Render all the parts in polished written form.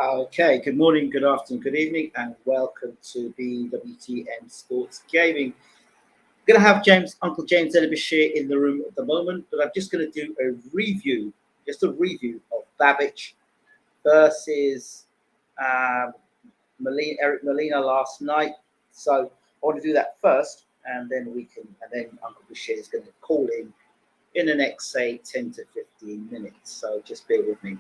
Okay, good morning, good afternoon, good evening, and welcome to BWTM Sports Gaming. I'm going to have Uncle James Ali Bashir in the room at the moment, but I'm just going to do a review, of Babbage versus Eric Molina last night. So I want to do that first, and then Uncle Bashir is going to call in the next, say, 10 to 15 minutes. So just bear with me.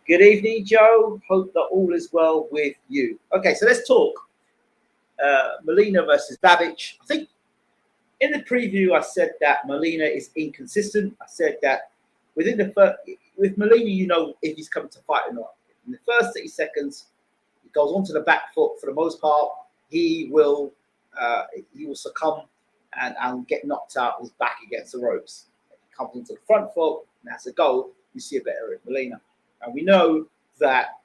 Good evening, Joe. Hope that all is well with you. Okay, so let's talk Molina versus Babbage. I think in the preview I said that Molina is inconsistent. I said that with Molina, you know if he's coming to fight or not. In the first 30 seconds, he goes onto the back foot for the most part. He will succumb and get knocked out with his back against the ropes. If he comes into the front foot and has a go, you see a better Eric Molina. And we know that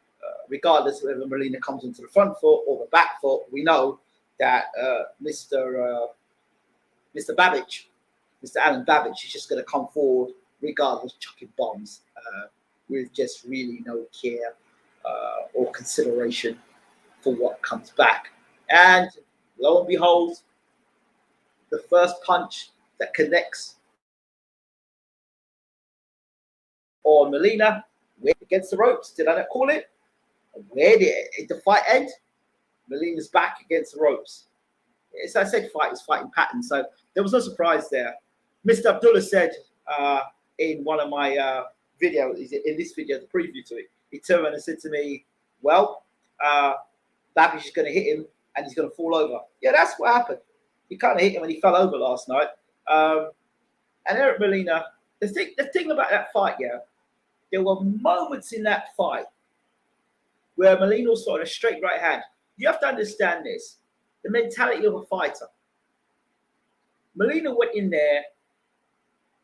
regardless of whether Molina comes into the front foot or the back foot, we know that Mr. Babbage, Mr. Alen Babic is just going to come forward regardless, chucking bombs with just really no care or consideration for what comes back. And lo and behold, the first punch that connects on Molina against the ropes. Did I not call it? Where did the fight end? Molina's back against the ropes. As I said, fight is fighting pattern. So there was no surprise there. Mr. Abdullah said in one of my videos, in this video, the preview to it, he turned around and said to me, well, Babbage is going to hit him and he's going to fall over. Yeah, that's what happened. He kind of hit him when he fell over last night. And Eric Molina, the thing about that fight, yeah, there were moments in that fight where Molina was throwing a straight right hand. You have to understand this, the mentality of a fighter. Molina went in there,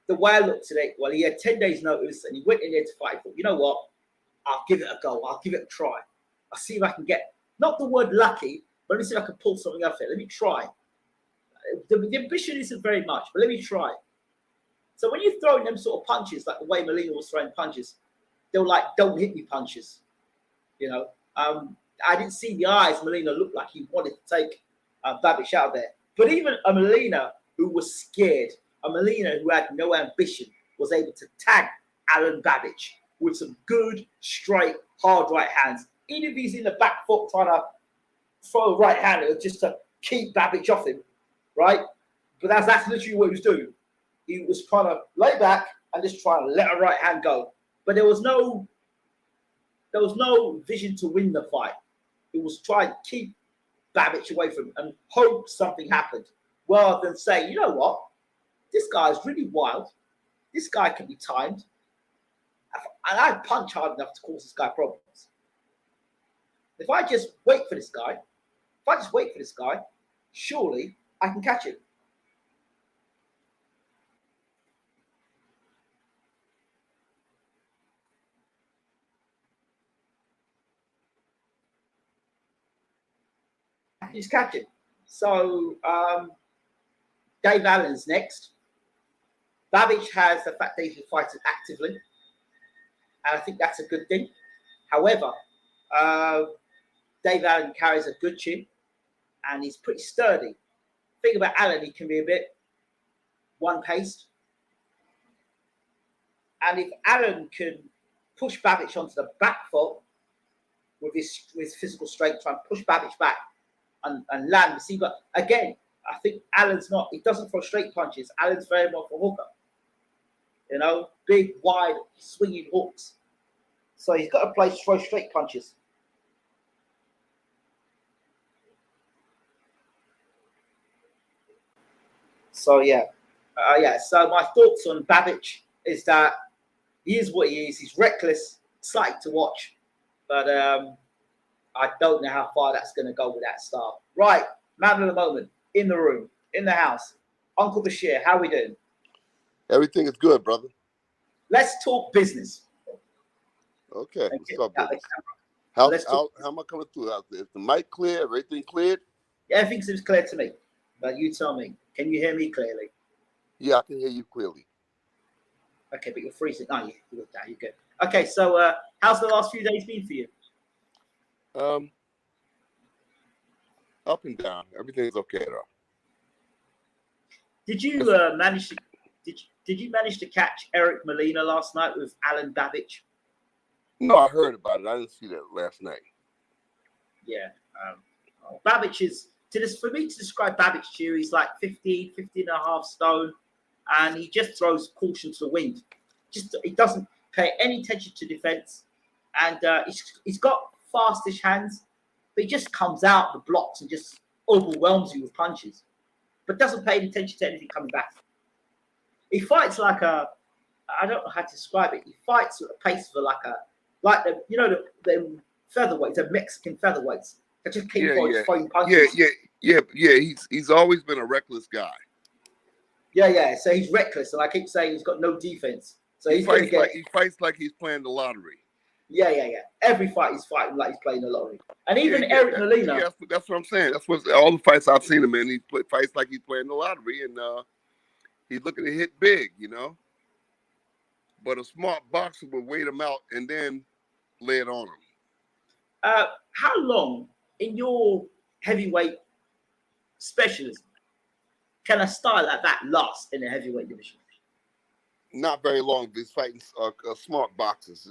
the way I looked at it, well, he had 10 days notice and he went in there to fight. You know what? I'll give it a go. I'll give it a try. I'll see if I can get, not the word lucky, but let me see if I can pull something off it. Let me try. The ambition isn't very much, but let me try. So when you're throwing them sort of punches, like the way Molina was throwing punches, they were like, don't hit me punches. You know, I didn't see the eyes Molina looked like he wanted to take Babbage out there. But even a Molina who was scared, a Molina who had no ambition, was able to tag Alen Babic with some good, straight, hard right hands. Even if he's in the back foot trying to throw a right hand just to keep Babbage off him, right? But that's literally what he was doing. He was trying to lay back and just trying to let a right hand go. But there was no vision to win the fight. It was trying to keep Babbage away from him and hope something happened, rather than say, you know what, this guy is really wild. This guy can be timed. And I punch hard enough to cause this guy problems. If I just wait for this guy, surely I can catch him. He's catching. So Dave Allen's next. Babbage has the fact that he's fighting actively, and I think that's a good thing. However, Dave Allen carries a good chin, and he's pretty sturdy. The thing about Allen, he can be a bit one-paced, and if Allen can push Babbage onto the back foot with his physical strength, try and push Babbage back and land the see. But again, I think Allen's not, he doesn't throw straight punches. Allen's very much a hooker. You know, big, wide, swinging hooks. So he's got to throw straight punches. So yeah. So my thoughts on Babbage is that he is what he is. He's reckless, exciting to watch. But I don't know how far that's going to go with that style. Right, man of the moment, in the room, in the house. Uncle Bashir, how are we doing? Everything is good, brother. Let's talk business. Okay, let's talk business. How am I coming through out there? Is the mic clear? Everything cleared? Yeah, everything seems clear to me. But you tell me, can you hear me clearly? Yeah, I can hear you clearly. Okay, but you're freezing. Oh, you're good. Okay, so how's the last few days been for you? Up and down. Everything's okay though. Did you manage to did you manage to catch Eric Molina last night with Alen Babic? No, I heard about it. I didn't see that last night. Yeah. Babbage is, for me to describe Babbage to you, he's like 50 and a half stone, and he just throws caution to the wind. He doesn't pay any attention to defense, and he's got fastish hands, but he just comes out the blocks and just overwhelms you with punches, but doesn't pay any attention to anything coming back. He fights like I don't know how to describe it. He fights at a pace for the featherweights, the Mexican featherweights. That just keep throwing punches. Yeah. He's always been a reckless guy. Yeah. So he's reckless, and I keep saying he's got no defense. So he fights like he's playing the lottery. Yeah. Every fight he's fighting like he's playing the lottery. And even Eric Molina. Yeah, that's what I'm saying. That's what all the fights I've seen him in. He fights like he's playing the lottery, and he's looking to hit big, But a smart boxer would wait him out and then lay it on him. How long in your heavyweight specialism can a style like that last in the heavyweight division? Not very long. These fighting smart boxers.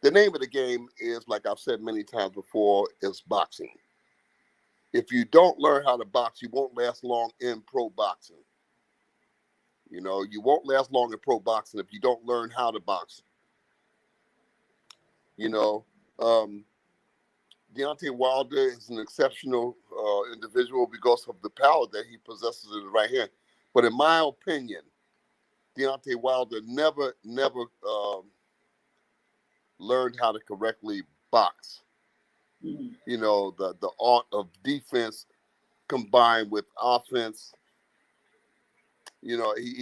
The name of the game is, like I've said many times before, is boxing. If you don't learn how to box, you won't last long in pro boxing. You won't last long in pro boxing if you don't learn how to box. Deontay Wilder is an exceptional individual because of the power that he possesses in his right hand. But in my opinion, Deontay Wilder never learned how to correctly box. Mm-hmm. The art of defense combined with offense. He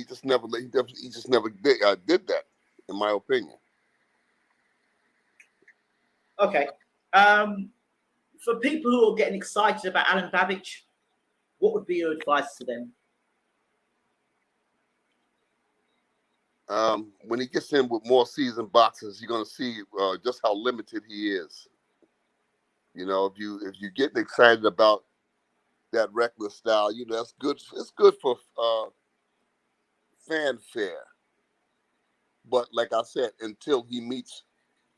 just never did that, in my opinion. Okay. For people who are getting excited about Alen Babic, what would be your advice to them? When he gets in with more seasoned boxers, you're going to see just how limited he is. If you're getting excited about that reckless style, that's good. It's good for fanfare. But like I said, until he meets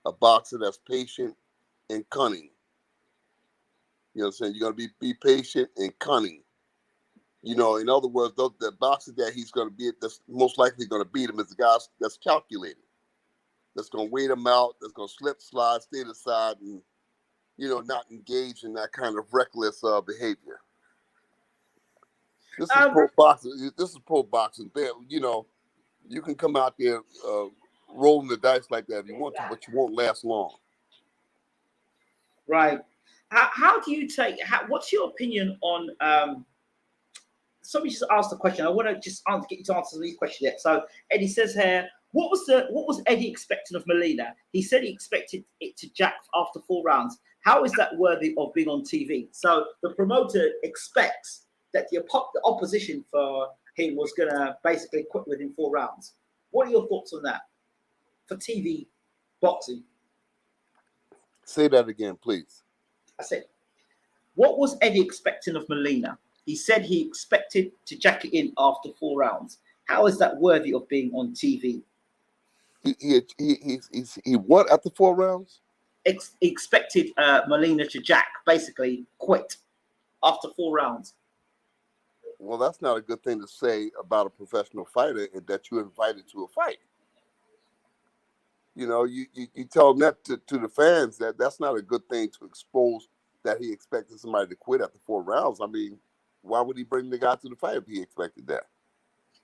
a boxer that's patient and cunning. You know what I'm saying? You're going to be patient and cunning. In other words, the boxer that he's going to be, that's most likely going to beat him, is the guy that's calculated. That's going to wait him out, that's going to slip, slide, stay aside, and, not engage in that kind of reckless behavior. This is pro boxing. This is pro boxing. You can come out there rolling the dice like that if you want to, but you won't last long. Right. How do you what's your opinion on somebody just asked a question. I want to just get you to answer these questions yet. So Eddie says here, what was Eddie expecting of Molina? He said he expected it to jack after 4 rounds. How is that worthy of being on TV? So the promoter expects that the opposition for him was going to basically quit within 4 rounds. What are your thoughts on that for TV boxing? Say that again, please. I said, what was Eddie expecting of Molina? He said he expected to jack it in after 4 rounds. How is that worthy of being on TV? He what after 4 rounds? He expected Molina to jack, basically quit after 4 rounds. Well, that's not a good thing to say about a professional fighter that you invited to a fight. You tell them that to the fans that's not a good thing to expose that he expected somebody to quit after 4 rounds. I mean, why would he bring the guy to the fight if he expected that?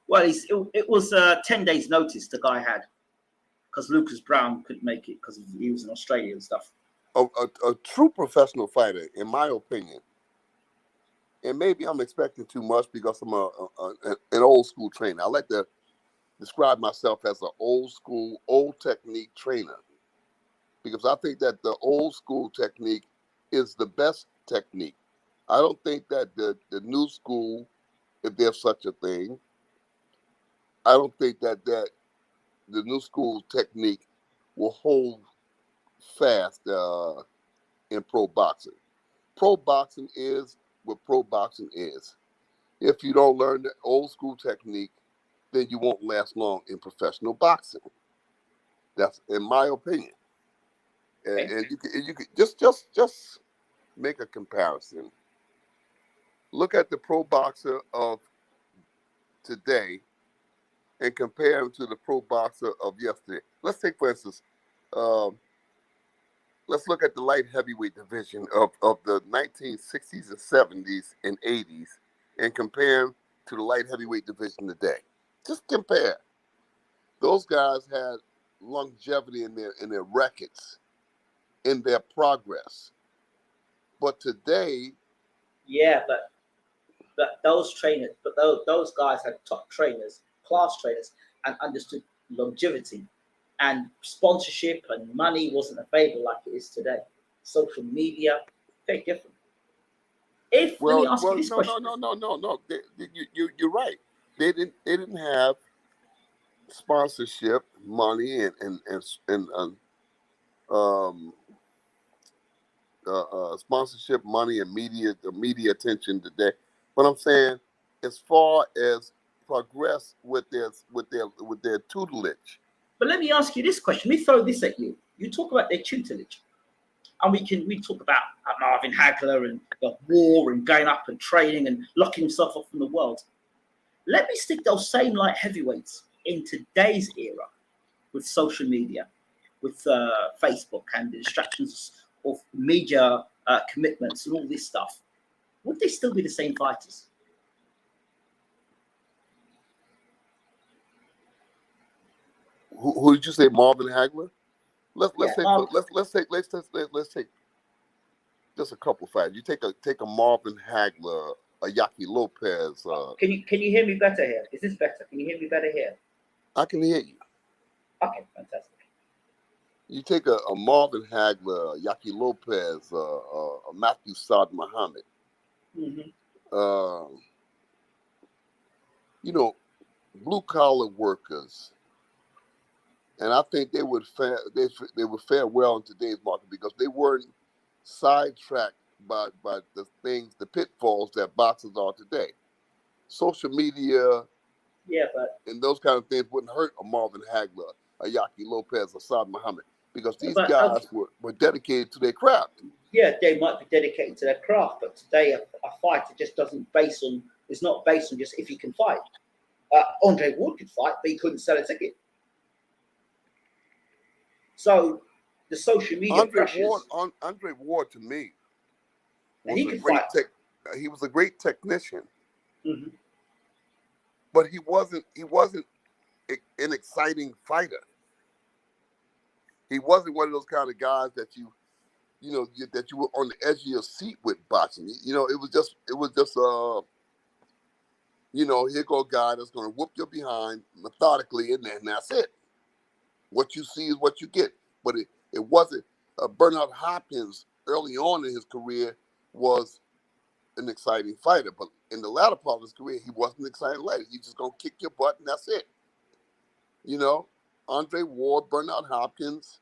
Well, it was 10 days notice the guy had because Lucas Brown couldn't make it because he was in Australia and stuff. A true professional fighter, in my opinion, and maybe I'm expecting too much because I'm an old school trainer. I like to describe myself as an old school, old technique trainer because I think that the old school technique is the best technique. I don't think that the new school, if there's such a thing, I don't think that new school technique will hold fast in pro boxing. Pro boxing is what pro boxing is. If you don't learn the old school technique, then you won't last long in professional boxing. That's in my opinion. And you could just make a comparison. Look at the pro boxer of today and compare him to the pro boxer of yesterday. Let's take, for instance, let's look at the light heavyweight division of the 1960s and 70s and 80s and compare him to the light heavyweight division today. Just compare. Those guys had longevity in their records, in their progress. But today, yeah, but those trainers, those guys had top trainers, class trainers, and understood longevity, and sponsorship and money wasn't available like it is today. Social media, very different. Let me ask you this question. No. You're right. They didn't have sponsorship money and sponsorship money and media attention today. But I'm saying, as far as progress with their tutelage. But let me ask you this question. Let me throw this at you. You talk about their tutelage, and we talk about Marvin Hagler and the war and going up and training and locking himself off from the world. Let me stick those same light heavyweights in today's era with social media, with Facebook and the distractions of media commitments and all this stuff. Would they still be the same fighters? Who did you say, Marvin Hagler? Let's take just a couple facts. You take a Marvin Hagler, a Yaki Lopez. Can you hear me better here? Is this better? Can you hear me better here? I can hear you. Okay, fantastic. You take a Marvin Hagler, a Yaki Lopez, a Matthew Saad Muhammad. Mm-hmm. Blue collar workers. And I think they would fare well in today's market because they weren't sidetracked by the pitfalls that boxers are today. Social media, and those kind of things wouldn't hurt a Marvin Hagler, a Yaki Lopez, or Saad Muhammad because these guys were dedicated to their craft. Yeah, they might be dedicated to their craft, but today a fighter just it's not based on just if he can fight. Andre Ward could fight, but he couldn't sell a ticket. So the social media pressures. Andre Ward to me was he could fight. He was a great technician, mm-hmm. but he wasn't an exciting fighter. He wasn't one of those kind of guys that you were on the edge of your seat with boxing. It was just here go a guy that's going to whoop your behind methodically, and that's it. What you see is what you get. But it wasn't. Bernard Hopkins, early on in his career, was an exciting fighter. But in the latter part of his career, he wasn't an exciting fighter. He's just going to kick your butt, and that's it. Andre Ward, Bernard Hopkins,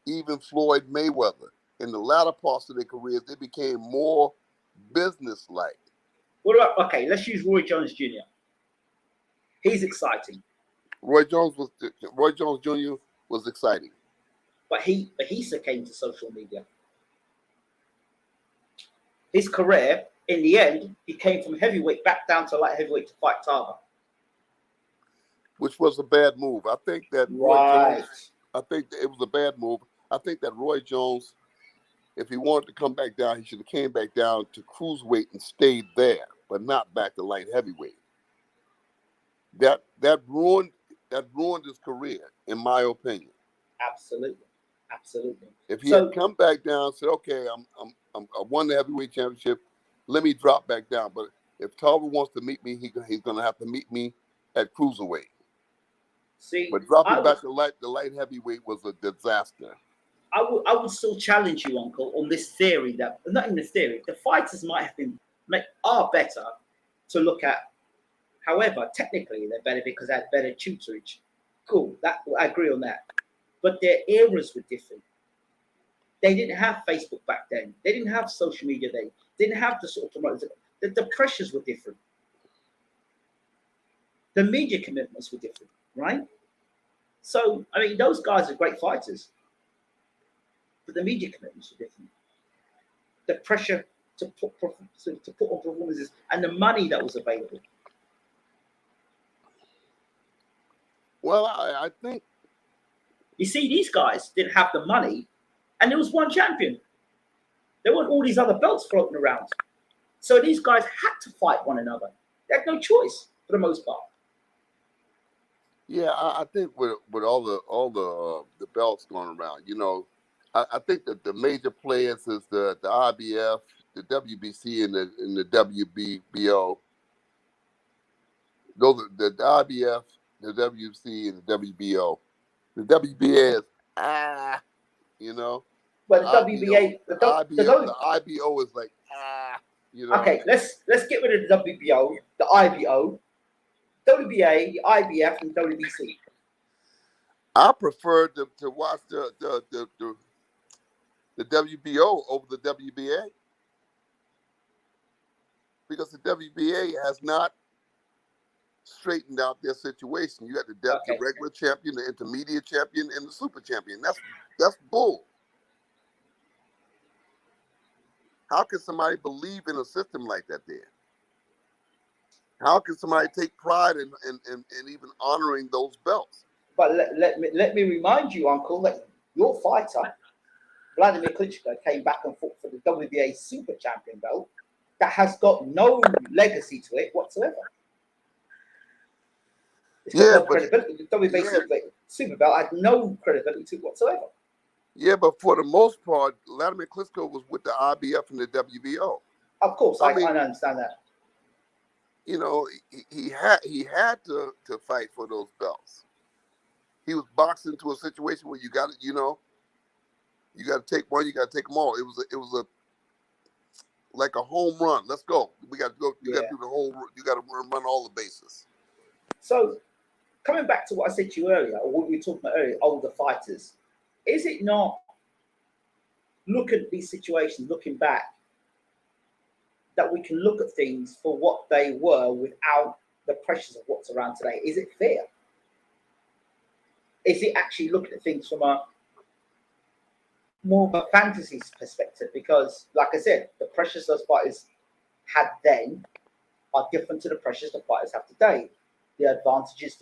even Floyd Mayweather. In the latter parts of their careers, they became more business-like. Let's use Roy Jones Jr. He's exciting. Roy Jones Jr. was exciting. But he succumbed to social media. His career, in the end, he came from heavyweight back down to light heavyweight to fight Tarver. Which was a bad move. I think that Roy Jones, I think it was a bad move. I think that Roy Jones, if he wanted to come back down, he should have came back down to cruiserweight and stayed there, but not back to light heavyweight. That ruined his career, in my opinion. Absolutely. If he had come back down and said, "Okay, I won the heavyweight championship, let me drop back down." But if Tarver wants to meet me, he's going to have to meet me at cruiserweight. But dropping back to the light heavyweight was a disaster. I would still challenge you, Uncle, on this theory that not in the theory, the fighters are better to look at. However, technically they're better because they had better tutorage, Cool. That I agree on that. But their eras were different. They didn't have Facebook back then. They didn't have social media then. They didn't have the sort of promoters. The pressures were different. The media commitments were different, right? So, I mean, those guys are great fighters, but the media commitments were different. The pressure to put on performances and the money that was available. Well, I think, you see, these guys didn't have the money, and there was one champion. There weren't all these other belts floating around. So these guys had to fight one another. They had no choice for the most part. yeah, I think with all the belts going around, I think that the major players is the IBF, the WBC, and the WBO. Those are the IBF, the WBC, and the WBO. The WBA is But the WBA, the IBO is like Okay, let's get rid of the WBO, the IBO, WBA, the IBF, and WBC. I prefer to watch the WBO over the WBA because the WBA has not straightened out their situation. You got the regular champion, the intermediate champion, and the super champion. That's bull. How can somebody believe in a system like that there? How can somebody take pride in even honoring those belts? But let me remind you, Uncle, that your fighter, Wladimir Klitschko, came back and fought for the WBA super champion belt that has got no legacy to it whatsoever. It's got no credibility. The WBA super belt had no credibility to it whatsoever. Yeah, but for the most part, Wladimir Klitschko was with the IBF and the WBO. Of course, I understand that. He had to fight for those belts. He was boxed into a situation where you got to, you got to take one, you got to take them all. It was like a home run. Let's go. We got to go. You got to do the whole. You got to run all the bases. So, coming back to what I said to you earlier, or what we were talking about earlier, older fighters, is it not? Look at these situations, looking back, that we can look at things for what they were without the pressures of what's around today. Is it fair? Is it actually looking at things from a more of a fantasy perspective? Because, like I said, the pressures those fighters had then are different to the pressures the fighters have today. The advantages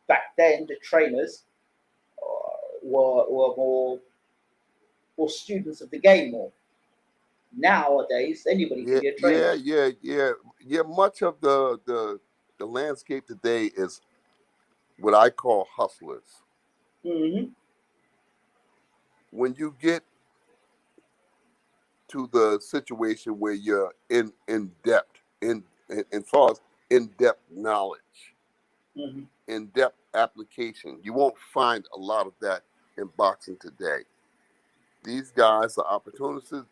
back then, the trainers were more students of the game more. Nowadays, anybody can be a trainer. Yeah. Much of the landscape today is what I call hustlers. Mm-hmm. When you get to the situation where you're in depth, as far as in-depth knowledge, mm-hmm. in-depth application, you won't find a lot of that in boxing today. These guys are opportunists.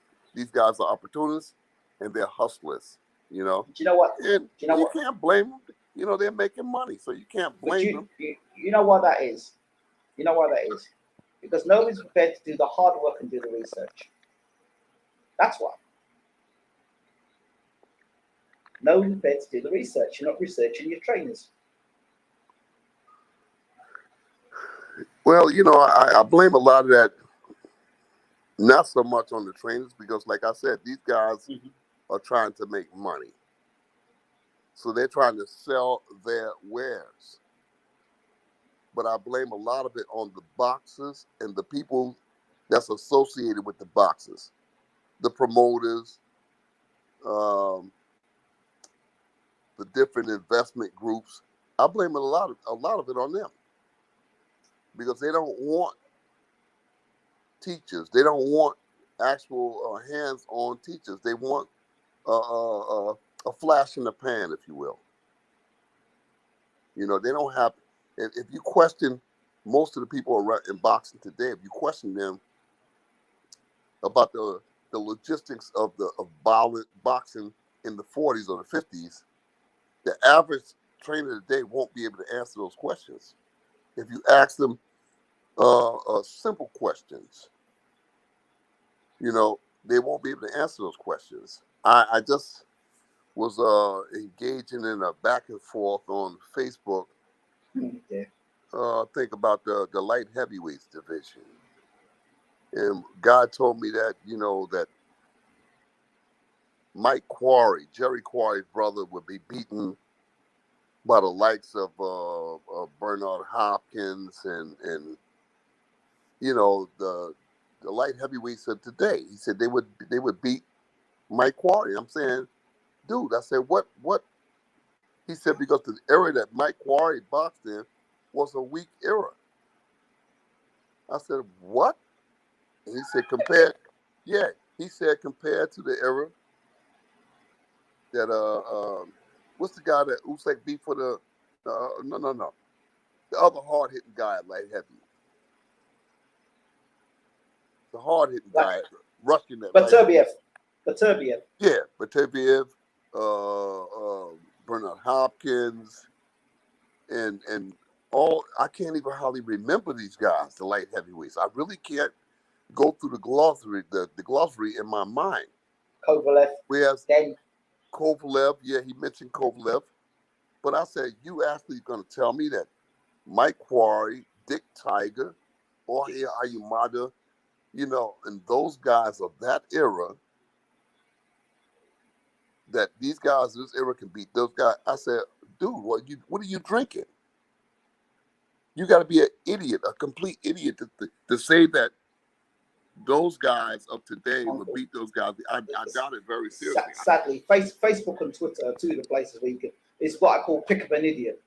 And they're hustlers. Do you know what? And you can't blame them. They're making money, so you can't blame them. You know why that is? You know why that is? Because nobody's prepared to do the hard work and do the research. That's why. Nobody's prepared to do the research. You're not researching your trainers. Well, I blame a lot of that, not so much on the trainers, because like I said, these guys mm-hmm. are trying to make money. So they're trying to sell their wares. But I blame a lot of it on the boxers and the people that's associated with the boxers, the promoters, the different investment groups. I blame a lot of it on them because they don't want teachers. They don't want actual hands-on teachers. They want a flash in the pan, if you will. They don't have. If you question most of the people in boxing today, if you question them about the logistics of boxing in the 40s or the 50s, the average trainer today won't be able to answer those questions. if you ask them simple questions, you know, they won't be able to answer those questions. I just was engaging in a back and forth on Facebook. Yeah. Think about the light heavyweights division. And God told me that, you know, that Mike Quarry, Jerry Quarry's brother, would be beaten by the likes of Bernard Hopkins and you know the light heavyweights of today. He said they would beat Mike Quarry. I'm saying, dude, I said what? He said because the era that Mike Quarry boxed in was a weak era. I said what? And he said compared, yeah. He said compared to the era that what's the guy that Usyk beat for the no the other hard hitting guy at light heavy. The hard hitting guy rushing that. Baturbiev. Yeah, Baturbiev, Bernard Hopkins, and all. I can't even hardly remember these guys, the light heavyweights. I really can't go through the glossary, the glossary in my mind. Kovalev. Whereas Kovalev, yeah, he mentioned Kovalev, but I said you actually going to tell me that Mike Quarry, Dick Tiger, Jorge Ayumada, you know, and those guys of that era, that these guys of this era can beat those guys. I said, dude, what are you drinking? You got to be an idiot, a complete idiot to say that those guys of today would beat those guys. I doubt it very seriously. Sadly, Facebook and Twitter are two of the places where you can. It's what I call pick up an idiot.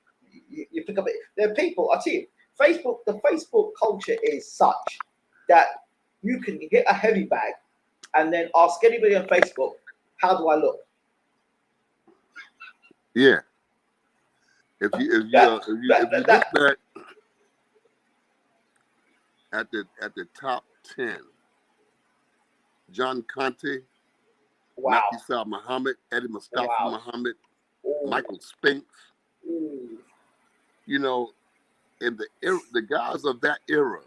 You pick up it. There are people. I tell you, the Facebook culture is such that you can get a heavy bag and then ask anybody on Facebook, "How do I look?" Yeah. If you look back at the top 10, John Conte, wow. Nafisa Muhammad, Eddie Mustafa Muhammad, Ooh. Michael Spinks. Ooh. You know, in the guys of that era,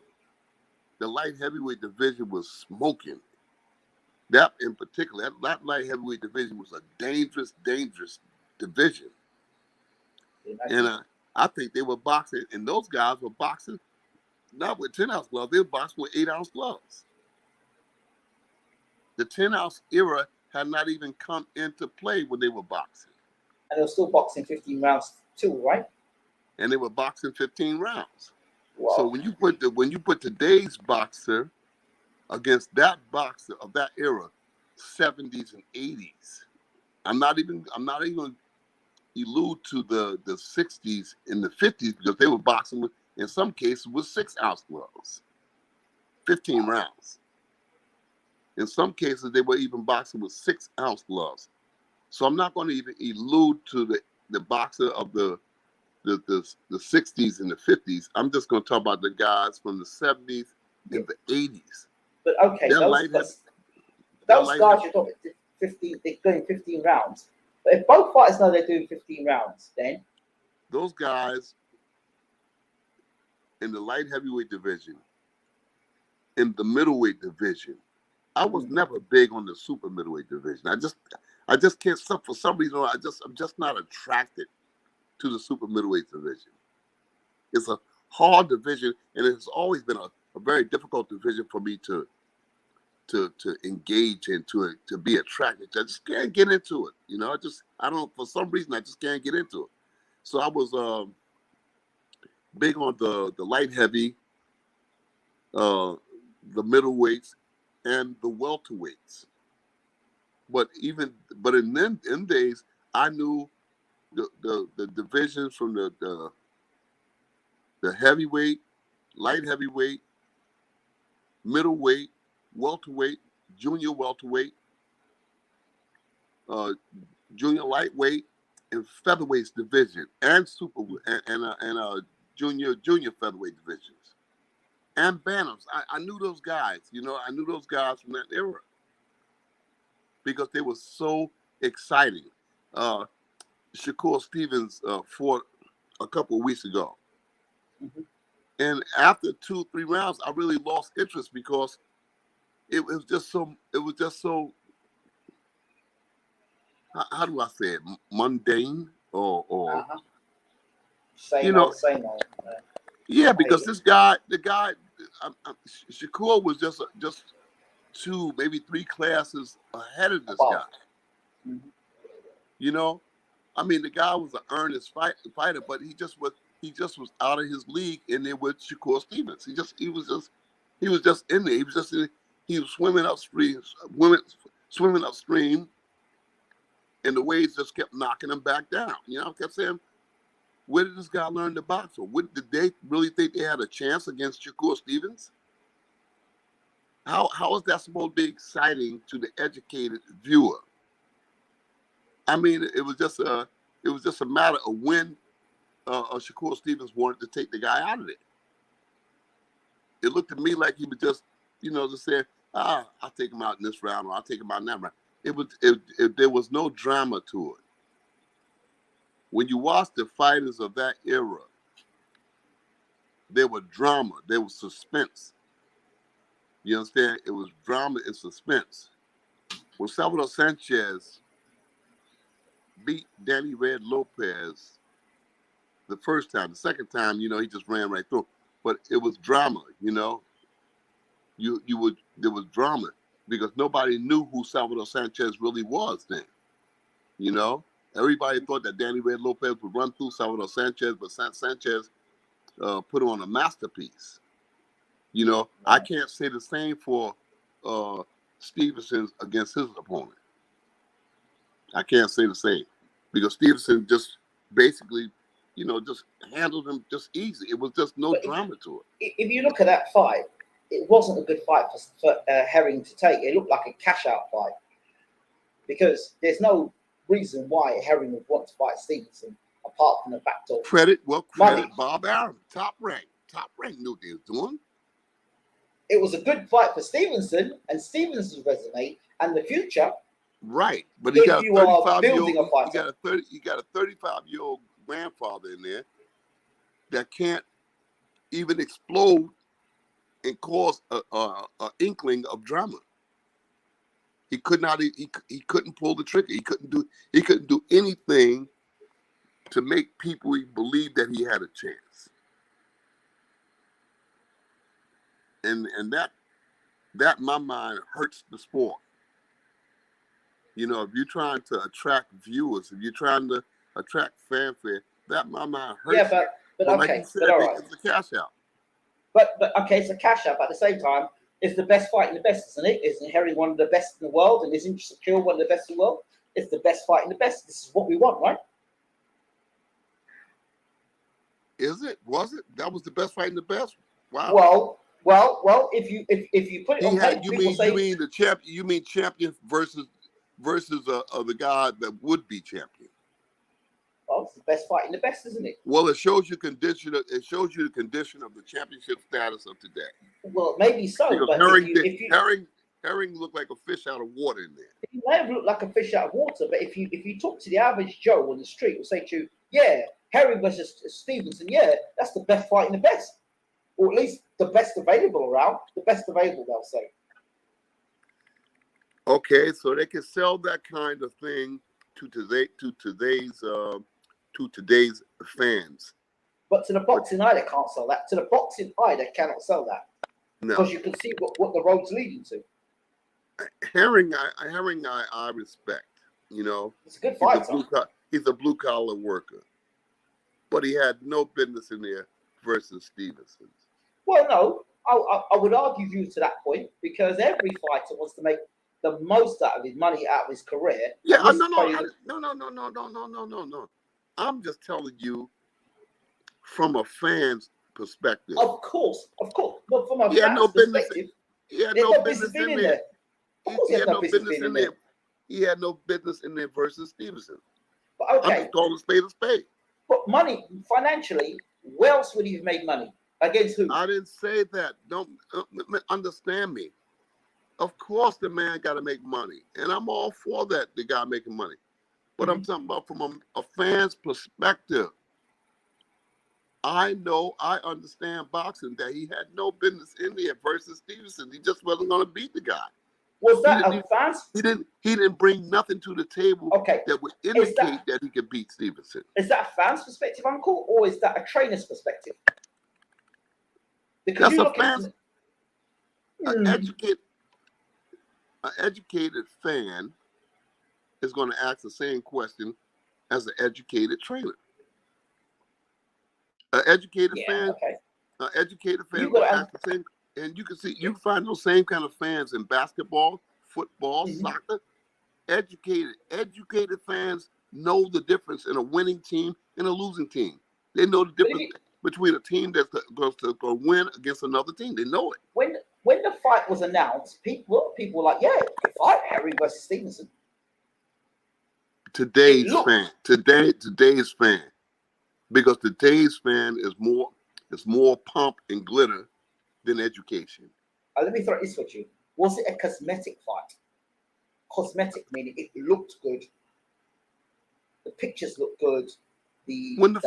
the light heavyweight division was smoking. That in particular, that light heavyweight division was a dangerous division. And I think they were boxing, and those guys were boxing not with 10-ounce gloves, they were boxing with 8-ounce gloves. The 10-ounce era had not even come into play when they were boxing. And they were still boxing 15 rounds too, right? And they were boxing 15 rounds. Wow. So when you put today's boxer against that boxer of that era, 70s and 80s, I'm not even allude to the 60s and the 50s because they were boxing with, in some cases, with 6-ounce gloves, 15 rounds. In some cases, they were even boxing with 6-ounce gloves. So I'm not going to even allude to the boxer of the 60s and the 50s. I'm just going to talk about the guys from the 70s and the 80s. But okay, those guys you're talking 15, they're going 15 rounds. But if both fighters know they're doing 15 rounds, then those guys in the light heavyweight division, in the middleweight division, I was never big on the super middleweight division. I just can't. For some reason, I'm just not attracted to the super middleweight division. It's a hard division, and it's always been a very difficult division for me to engage into it, to be attracted. I just can't get into it. You know, I don't. For some reason, I just can't get into it. So I was big on the light heavy, the middleweights, and the welterweights. But in them days, I knew the divisions from the heavyweight, light heavyweight, middleweight, welterweight, junior welterweight, junior lightweight, and featherweights division, and super and junior featherweight divisions, and bantams. I knew those guys. You know, I knew those guys from that era because they were so exciting. Shakur Stevens fought a couple of weeks ago. Mm-hmm. And after 2-3 rounds, I really lost interest because it was just so, how do I say it, mundane or Same old, same old. Yeah, because the guy, Shakur was just 2, maybe 3 classes ahead of this guy. Mm-hmm. You know, I mean, the guy was an earnest fighter, but he just was out of his league in there with Shakur Stevens. He was just in there. He was swimming upstream, and the waves just kept knocking him back down. You know, I kept saying, where did this guy learn to box? Or did they really think they had a chance against Shakur Stevens? How is that supposed to be exciting to the educated viewer? I mean, it was just a matter of when Shakur Stevens wanted to take the guy out of there. It looked to me like he was just, just saying, I'll take him out in this round, or I'll take him out in that round. There was no drama to it. When you watch the fighters of that era, there was drama, there was suspense. You understand? It was drama and suspense. When Salvador Sanchez beat Danny Red Lopez the first time, the second time, he just ran right through. But it was drama, there was drama because nobody knew who Salvador Sanchez really was then. Everybody thought that Danny Red Lopez would run through Salvador Sanchez, but Sanchez put on a masterpiece. I can't say the same for Stevenson against his opponent. I can't say the same because Stevenson just basically, just handled him just easy. It was just no drama to it. If you look at that fight, it wasn't a good fight for Herring to take. It looked like a cash-out fight because there's no reason why Herring would want to fight Stevenson apart from the fact of credit Bob Arum, top rank knew what he was doing. It was a good fight for Stevenson and Stevenson's resume and the future. Right, but he got a 35-year-old. He got a 35-year-old grandfather in there that can't even explode and cause a inkling of drama. He could not. He couldn't pull the trigger. He couldn't do anything to make people believe that he had a chance. And that in my mind hurts the sport. If you're trying to attract viewers, if you're trying to attract fanfare, that in my mind hurts. Yeah, but okay, like you said, all right. It's a cash out. But okay, it's a cash out. But at the same time, it's the best fight in the best, isn't it? Isn't Herring one of the best in the world, and isn't Shakur one of the best in the world? It's the best fight in the best. This is what we want, right? Is it? Was it? That was the best fight in the best. Wow. Well. If you put it on paper, you mean the champion? You mean champion versus the guy that would be champion? Well, it's the best fight in the best, isn't it? Well, it shows you the condition of the championship status of today. Well, maybe so. Because but Herring looked like a fish out of water in there. He may have looked like a fish out of water, but if you talk to the average Joe on the street, will say to you, yeah, Herring versus Stevenson, yeah, that's the best fight in the best. Or at least the best available around. The best available, they'll say. Okay, so they can sell that kind of thing to today's fans. But to the boxing eye, they can't sell that. To the boxing eye, they cannot sell that. No. Because you can see what the road's leading to. Herring, I respect. It's a good fight. He's a blue collar worker, but he had no business in there versus Stevenson. Well, no, I would argue you to that point because every fighter wants to make the most out of his money, out of his career. Yeah, no. I'm just telling you from a fan's perspective. Of course. But from a fan's perspective, he had no business in there. He had no business in there. He had no business in there versus Stevenson. But okay. I'm just calling a spade. But money, financially, where else would he have made money? Against who? I didn't say that. Don't understand me. Of course, the man got to make money, and I'm all for that. The guy making money, but I'm talking about from a fan's perspective. I know, I understand boxing that he had no business in there versus Stevenson. He just wasn't going to beat the guy. Was that a fans? He didn't bring nothing to the table that would indicate that he could beat Stevenson. Is that a fan's perspective, Uncle, or is that a trainer's perspective? Because that's a fan. An educated fan is going to ask the same question as an educated trainer. An educated fan will ask the same. And you can see, you find those same kind of fans in basketball, football, soccer. Educated fans know the difference in a winning team and a losing team. They know the difference between a team that's going to win against another team. They know it. When the fight was announced, people were like, "Yeah, good fight, Harry versus Stevenson." Today's fan, because today's fan is more pomp and glitter than education. Let me throw this at you. Was it a cosmetic fight? Cosmetic meaning it looked good. The pictures looked good. When the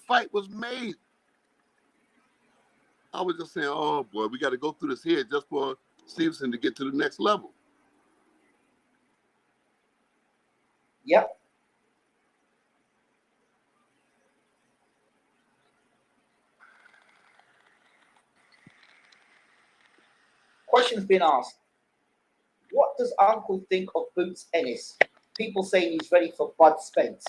fight was made, I was just saying, oh boy, we got to go through this here just for Stevenson to get to the next level. Yep. Question's been asked. What does Uncle think of Boots Ennis? People saying he's ready for Bud Spence.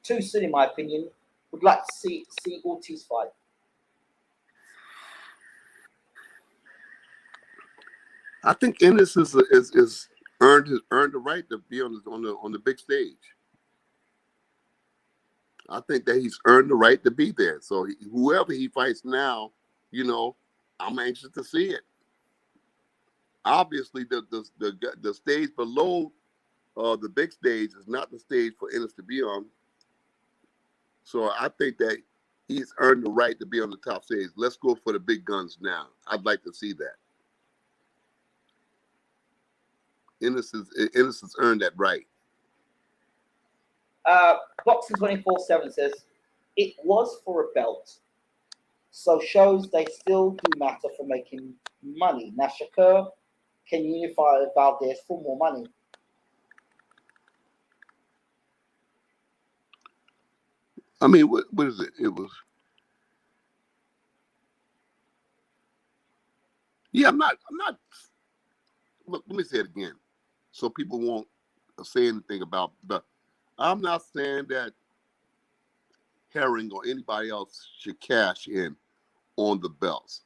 Too soon, in my opinion. Would like to see Ortiz fight. I think Ennis is earned the right to be on the big stage. I think that he's earned the right to be there. So whoever he fights now, I'm anxious to see it. Obviously, the stage below the big stage is not the stage for Ennis to be on. So I think that he's earned the right to be on the top stage. Let's go for the big guns now. I'd like to see that. Ennis has earned that right. Boxing 24/7 says it was for a belt, so shows they still do matter for making money. Now Shakur can unify Valdez for more money. I mean, what is it? It was. Yeah, I'm not. Look, let me say it again, so people won't say anything about. But I'm not saying that Herring or anybody else should cash in on the belts.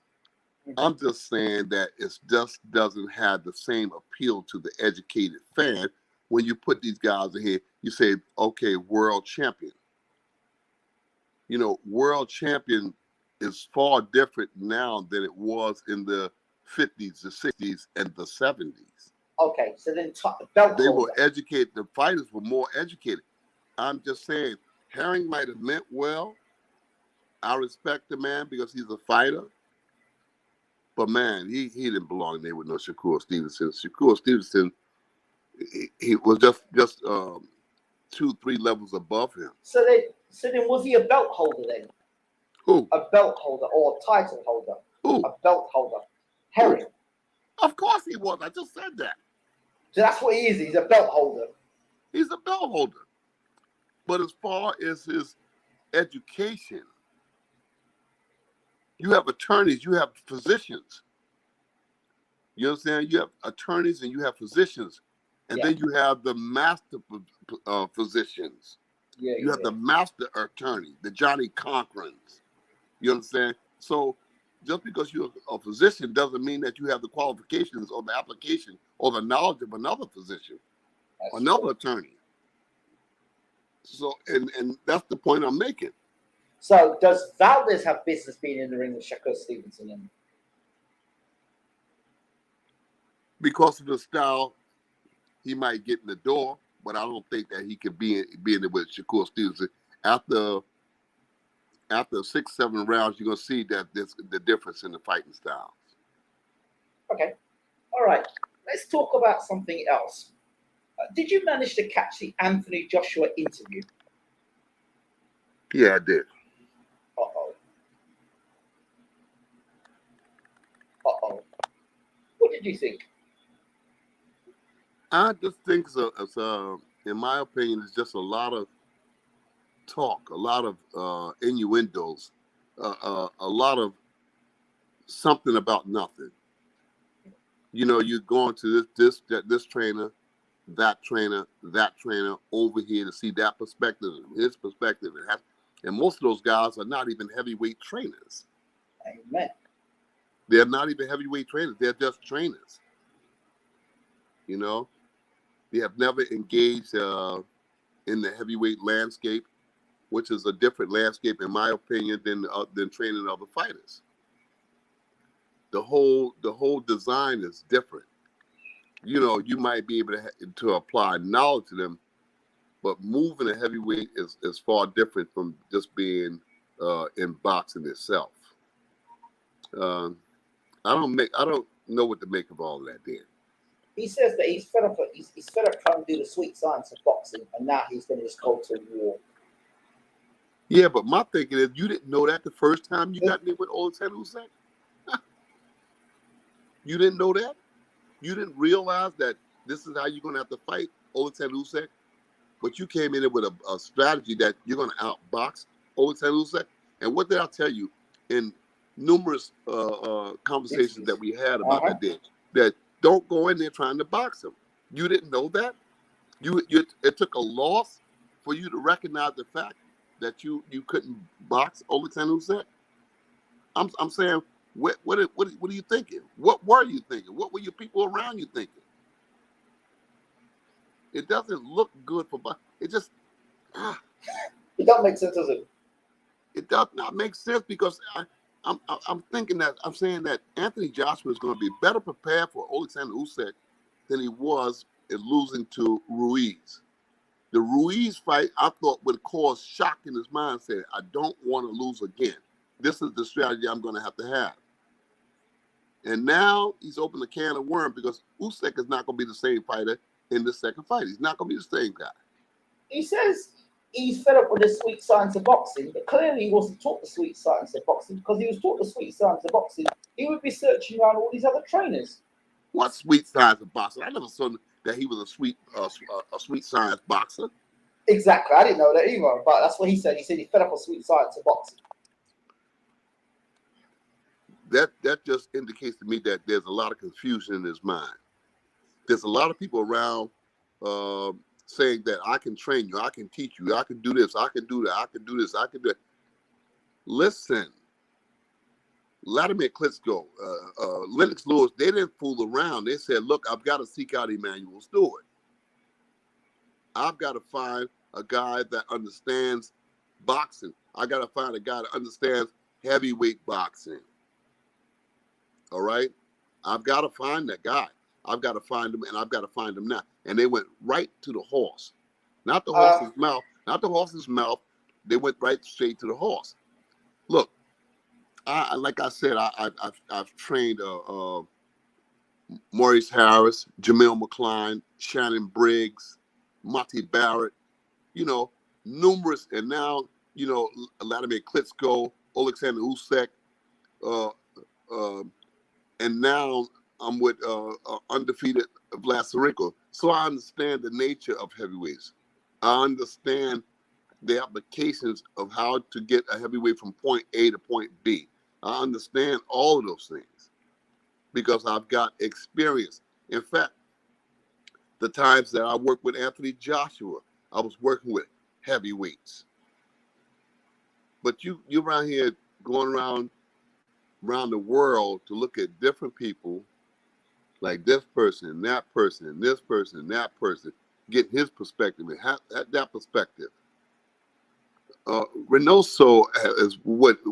I'm just saying that it just doesn't have the same appeal to the educated fan when you put these guys in here. You say, okay, world champion. World champion is far different now than it was in the 50s, the 60s, and the 70s. Okay, so then belt they were educated. The fighters were more educated. I'm just saying, Herring might have meant well. I respect the man because he's a fighter. But man, he didn't belong there with no Shakur Stevenson. Shakur Stevenson, he was just 2-3 levels above him. So then was he a belt holder then? Who? A belt holder or a title holder? Who? A belt holder. Herring. Of course he was. I just said that. So that's what he is. He's a belt holder. He's a belt holder. But as far as his education, you have attorneys, you have physicians. You understand? You have attorneys and you have physicians. And then you have the master physicians. You have the master attorney, the Johnny Conchorans. You understand? So just because you're a physician doesn't mean that you have the qualifications or the application or the knowledge of another physician, another attorney. So, and that's the point I'm making. So does Valdez have business being in the ring with Shakur Stevenson? Because of the style, he might get in the door, but I don't think that he could be in there with Shakur Stevenson. After 6-7 rounds, you're gonna see that there's the difference in the fighting styles. Okay. All right. Let's talk about something else. Did you manage to catch the Anthony Joshua interview? Yeah, I did. did you think? I just think in my opinion, it's just a lot of talk, a lot of innuendos, a lot of something about nothing. You know, you're going to this trainer, that trainer, over here to see that perspective, his perspective. And most of those guys are not even heavyweight trainers. Amen. They're not even heavyweight trainers. They're just trainers. You know, they have never engaged in the heavyweight landscape, which is a different landscape, in my opinion, than training other fighters. The whole design is different. You know, you might be able to apply knowledge to them, but moving a heavyweight is far different from just being in boxing itself. I don't know what to make of all of that, Dan. He says that he's fed up trying to do the sweet science of boxing, and now he's going to just go to war. Yeah, but my thinking is, you didn't know that the first time you got in there with Alen Usyk? You didn't know that? You didn't realize that this is how you're going to have to fight Alen Usyk? But you came in there with a strategy that you're going to outbox Alen Usyk? And what did I tell you in numerous conversations that we had about that day? That don't go in there trying to box him. You didn't know that? It took a loss for you to recognize the fact that you couldn't box Alen Usyk? I'm saying, what are you thinking? What were you thinking? What were your people around you thinking? It doesn't look good for boxing. It just it doesn't make sense, does it? It does not make sense, because I'm thinking that I'm saying that Anthony Joshua is going to be better prepared for Alen Usyk than he was in losing to Ruiz. The Ruiz fight, I thought, would cause shock in his mind, saying, I don't want to lose again. This is the strategy I'm going to have. And now he's opened a can of worms, because Usyk is not going to be the same fighter in the second fight. He's not going to be the same guy. He says he's fed up with the sweet science of boxing, but clearly he wasn't taught the sweet science of boxing, because he was taught the sweet science of boxing, he would be searching around all these other trainers. What sweet science of boxing? I never saw that he was a sweet science boxer. Exactly. I didn't know that either, but that's what he said. He said he fed up with sweet science of boxing. That just indicates to me that there's a lot of confusion in his mind. There's a lot of people around saying that I can train you, I can teach you, I can do this, I can do that, I can do this, I can do that. Listen, Wladimir Klitschko, Lennox Lewis, they didn't fool around. They said, look, I've got to seek out Emmanuel Stewart. I've got to find a guy that understands boxing. I got to find a guy that understands heavyweight boxing. All right? I've got to find that guy. I've got to find him, and I've got to find him now. And they went right to the horse. Not the horse's mouth. Not the horse's mouth. They went right straight to the horse. Look, like I said, I've trained Maurice Harris, Jamil McCline, Shannon Briggs, Monty Barrett, you know, numerous, and now, you know, Wladimir Klitschko, Alexander Usyk, and now I'm with undefeated Vlad Sirenko. So I understand the nature of heavyweights. I understand the applications of how to get a heavyweight from point A to point B. I understand all of those things because I've got experience. In fact, the times that I worked with Anthony Joshua, I was working with heavyweights. But you're around here going around the world to look at different people, like this person and that person and this person and that person, get his perspective and have that perspective. Reynoso has worked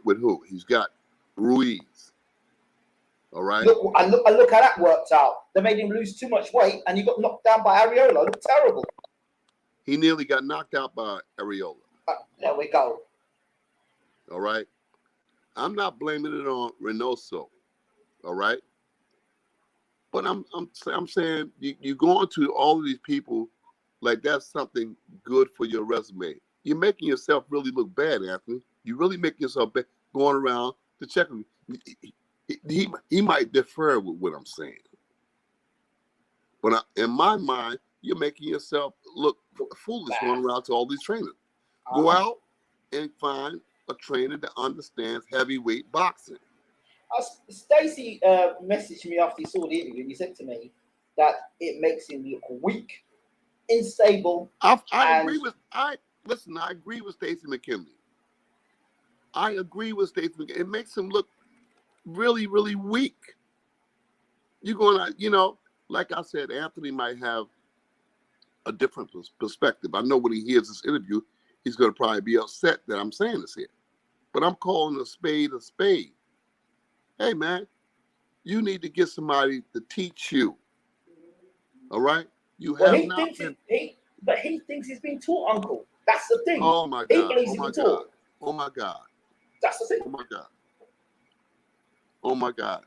with who? He's got Ruiz. All right. Look how that worked out. They made him lose too much weight, and he got knocked down by Areola. Looked terrible. He nearly got knocked out by Areola. There we go. All right. I'm not blaming it on Reynoso. All right. But I'm saying you go into all of these people like that's something good for your resume. You're making yourself really look bad, Anthony. You really make yourself bad going around to check them. he might defer with what I'm saying. But in my mind, you're making yourself look foolish going around to all these trainers. Go out and find a trainer that understands heavyweight boxing. Stacey messaged me after he saw the interview, and he said to me that it makes him look weak, unstable. I agree with Stacey McKinley. I agree with Stacey McKinley. It makes him look really, really weak. You're going to, like I said, Anthony might have a different perspective. I know when he hears this interview, he's going to probably be upset that I'm saying this here. But I'm calling a spade a spade. Hey, man, you need to get somebody to teach you. All right? But he thinks he's been taught, Uncle. That's the thing. Oh, my God. He believes he's been taught. Oh, my God. That's the thing. Oh, my God. Oh, my God.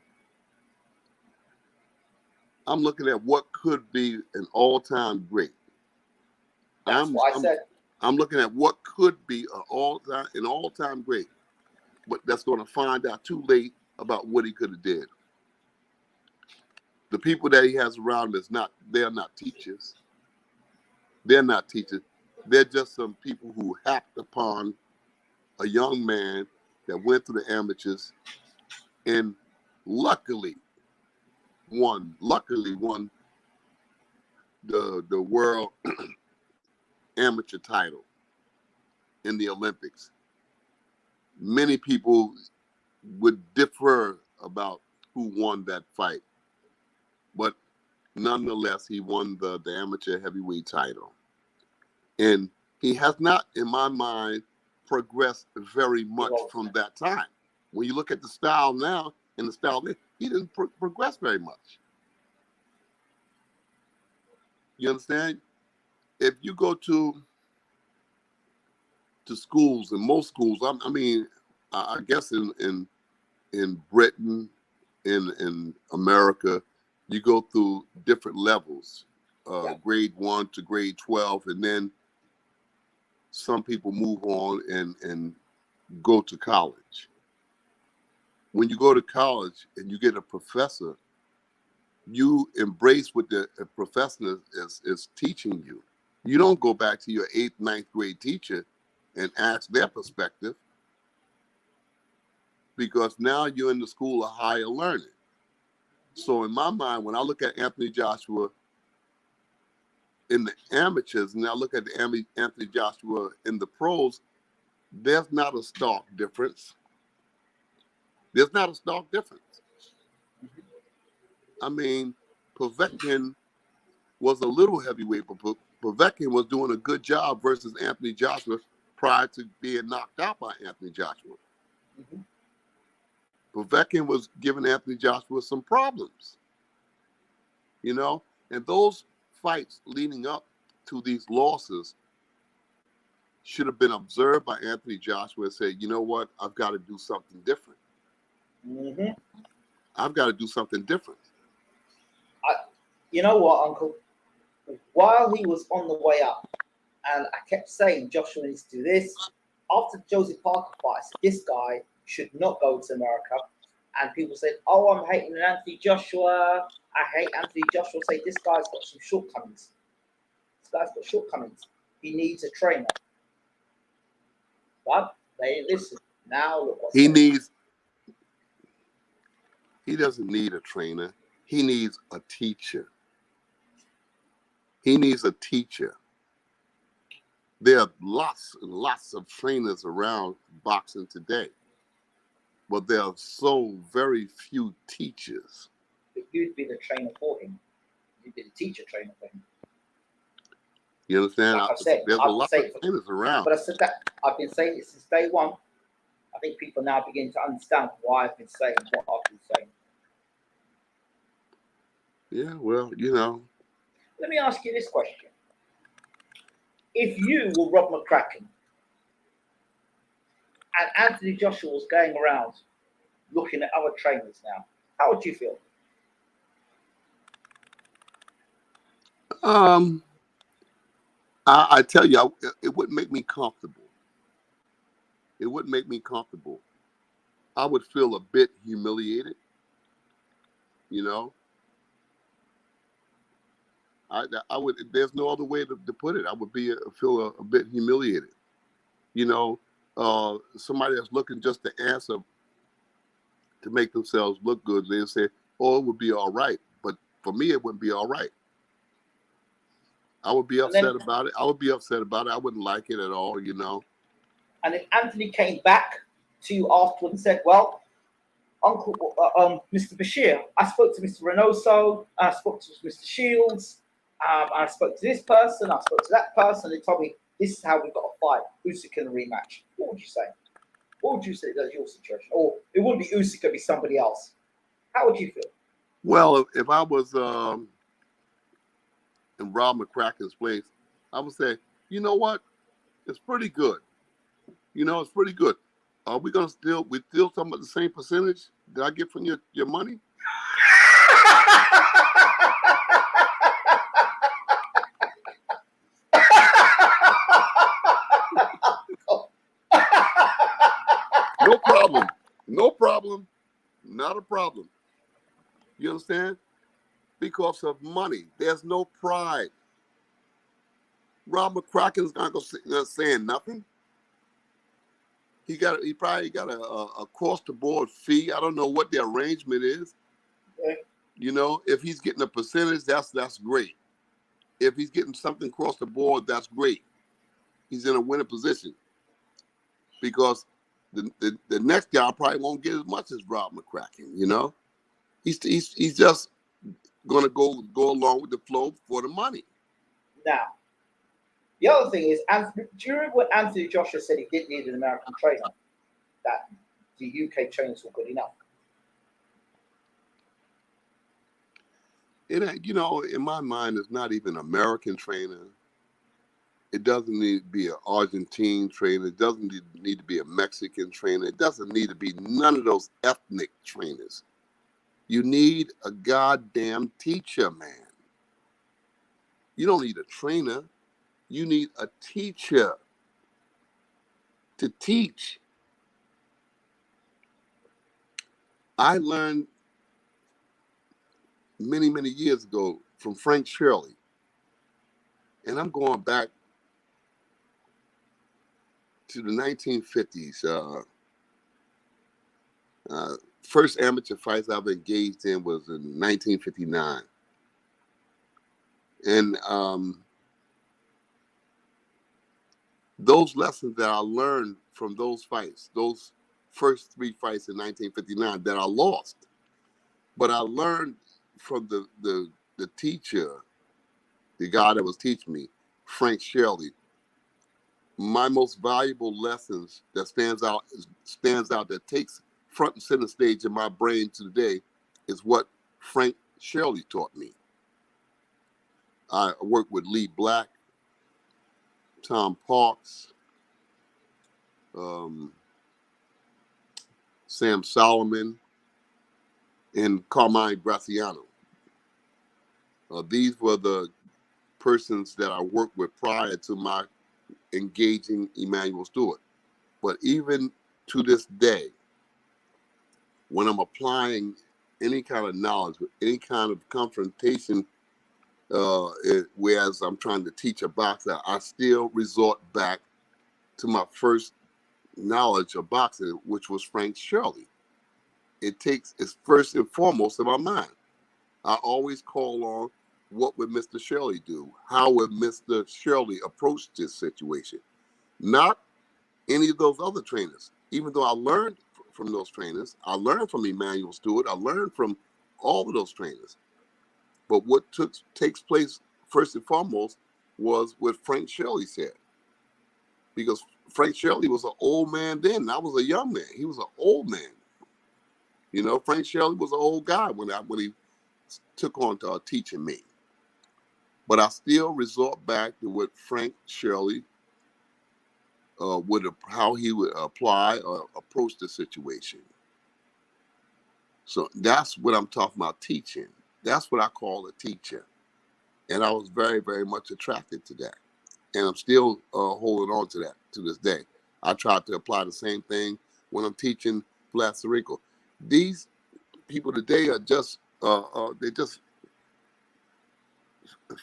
I'm looking at what could be an all-time great. That's what I said. I'm looking at what could be an all-time great, but that's going to find out too late about what he could have did. The people that he has around they're not teachers. They're not teachers. They're just some people who hacked upon a young man that went through the amateurs and luckily won the world amateur title in the Olympics. Many people would differ about who won that fight, but nonetheless, he won the amateur heavyweight title. And he has not, in my mind, progressed very much from that time. When you look at the style now and the style then, he didn't progress very much. You understand? If you go to schools, and most schools, I guess in Britain, in America, you go through different levels, grade 1 to grade 12, and then some people move on and go to college. When you go to college and you get a professor, you embrace what the professor is teaching you. You don't go back to your 8th, 9th grade teacher and ask their perspective, because now you're in the school of higher learning. So in my mind, when I look at Anthony Joshua in the amateurs, and I look at Anthony Joshua in the pros, there's not a stark difference. There's not a stark difference. I mean, Povetkin was a little heavyweight, but Povetkin was doing a good job versus Anthony Joshua prior to being knocked out by Anthony Joshua. Povetkin was giving Anthony Joshua some problems, and those fights leading up to these losses should have been observed by Anthony Joshua and say, you know what, I've got to do something different. I've got to do something different. You know what, Uncle? While he was on the way up, and I kept saying Joshua needs to do this, after Joseph Parker fight, this guy should not go to America. And people said, oh, I'm hating Anthony Joshua. I hate Anthony Joshua. Say, this guy's got some shortcomings. He needs a trainer. But they didn't listen. Now look what's He doesn't need a trainer. He needs a teacher. He needs a teacher. There are lots and lots of trainers around boxing today, but there are so very few teachers. But you'd be the trainer for him. You'd be the teacher trainer for him. You understand? Like I said, there's a lot of trainers around. But I said that I've been saying it since day one. I think people now begin to understand why I've been saying what I've been saying. Yeah, well, Let me ask you this question. If you were Rob McCracken and Anthony Joshua was going around looking at other trainers now, how would you feel? I tell you, it wouldn't make me comfortable. It wouldn't make me comfortable. I would feel a bit humiliated. You know, I would. There's no other way to put it. I would feel a bit humiliated. You know, somebody that's looking just to answer to make themselves look good, they'll say, "Oh, it would be all right," but for me, it wouldn't be all right. I would be upset about it. I would be upset about it. I wouldn't like it at all, you know. And if Anthony came back to you afterwards and said, "Well, Mr. Bashir, I spoke to Mr. Reynoso, I spoke to Mr. Shields, I spoke to this person, I spoke to that person, they told me this is how we got to fight, Usyk in a rematch." What would you say? What would you say that's your situation? Or it wouldn't be Usyk, it'd be somebody else. How would you feel? Well, if I was in Rob McCracken's place, I would say, you know what? It's pretty good. You know, it's pretty good. Are we gonna still talking about the same percentage that I get from your money? No problem. No problem. Not a problem. You understand? Because of money. There's no pride. Rob McCracken's not gonna saying nothing. He probably got a across the board fee. I don't know what the arrangement is. Okay. You know, if he's getting a percentage, that's great. If he's getting something across the board, that's great. He's in a winning position. Because the next guy probably won't get as much as Rob McCracken, you know? He's just gonna go along with the flow for the money. Now, the other thing is, do you remember what Anthony Joshua said he didn't need an American trainer? That the UK trainers were good enough. It, you know, in my mind, it's not even an American trainer. It doesn't need to be an Argentine trainer. It doesn't need to be a Mexican trainer. It doesn't need to be none of those ethnic trainers. You need a goddamn teacher, man. You don't need a trainer. You need a teacher to teach. I learned many, many years ago from Frank Shelley. And I'm going back to the 1950s. First amateur fights I've engaged in was in 1959. And those lessons that I learned from those fights, those first 3 fights in 1959 that I lost, but I learned from the teacher, the guy that was teaching me, Frank Shelley. My most valuable lessons that stands out that takes front and center stage in my brain today is what Frank Shelley taught me. I worked with Lee Black, Tom Parks, Sam Solomon, and Carmine Graciano. These were the persons that I worked with prior to my engaging Emanuel Stewart. But even to this day, when I'm applying any kind of knowledge, any kind of confrontation, whereas I'm trying to teach a boxer, I still resort back to my first knowledge of boxing, which was Frank Shelley. It's first and foremost in my mind. I always call on, what would Mr. Shelley do? How would Mr. Shelley approach this situation? Not any of those other trainers. Even though I learned from those trainers, I learned from Emanuel Stewart, I learned from all of those trainers. But what takes place first and foremost was what Frank Shelley said. Because Frank Shelley was an old man then, and I was a young man. He was an old man. You know, Frank Shelley was an old guy when he took on to teaching me. But I still resort back to what Frank Shelley how he would apply or approach the situation. So that's what I'm talking about, teaching. That's what I call a teacher. And I was very, very much attracted to that. And I'm still holding on to that to this day. I try to apply the same thing when I'm teaching Vlad Sirenko. These people today are just They just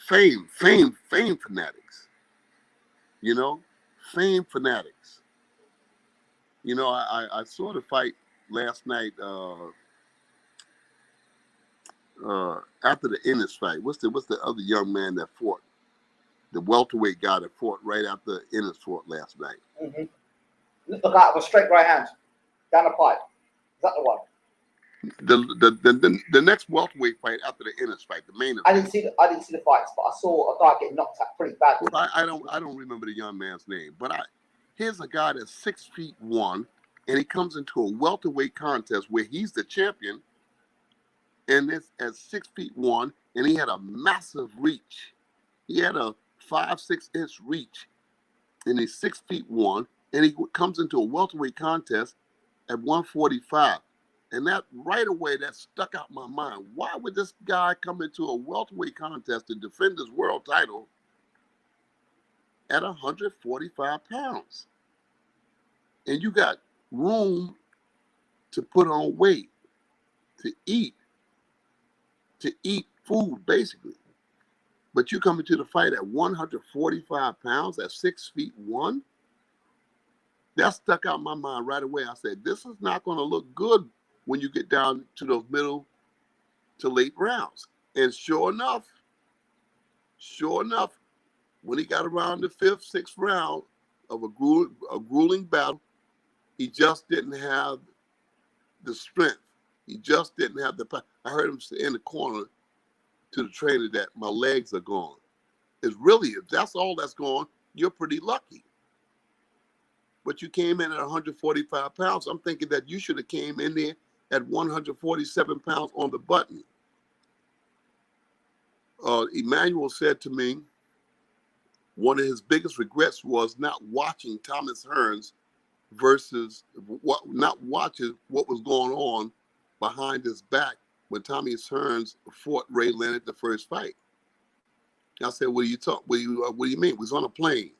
fame fanatics. You know, fame fanatics. You know, I saw the fight last night. After the Ennis fight, what's the other young man that fought? The welterweight guy that fought right after Ennis fought last night. Mm-hmm. The guy with a straight right hand down the pipe. Is that the one? The next welterweight fight after the Ennis fight, the main event. I didn't see the fights, but I saw a guy get knocked out pretty badly. Well, I don't remember the young man's name, but here's a guy that's 6'1", and he comes into a welterweight contest where he's the champion, and it's at 6'1", and he had a massive reach. He had a 5-6 inch reach, and he's 6'1", and he comes into a welterweight contest at 145. And that right away, that stuck out my mind. Why would this guy come into a welterweight contest to defend his world title at 145 pounds? And you got room to put on weight, to eat food, basically. But you come into the fight at 145 pounds, at 6'1", that stuck out my mind right away. I said, this is not going to look good when you get down to those middle to late rounds. And sure enough, when he got around the 5th, 6th round of a grueling battle, he just didn't have the strength. He just didn't have the power. I heard him say in the corner to the trainer that my legs are gone. It's really, if that's all that's gone, you're pretty lucky. But you came in at 145 pounds. I'm thinking that you should have came in there at 147 pounds on the button. Emmanuel said to me, one of his biggest regrets was not watching Thomas Hearns versus not watching what was going on behind his back when Tommy Hearns fought Ray Leonard the first fight. I said, what do you mean? We was on a plane.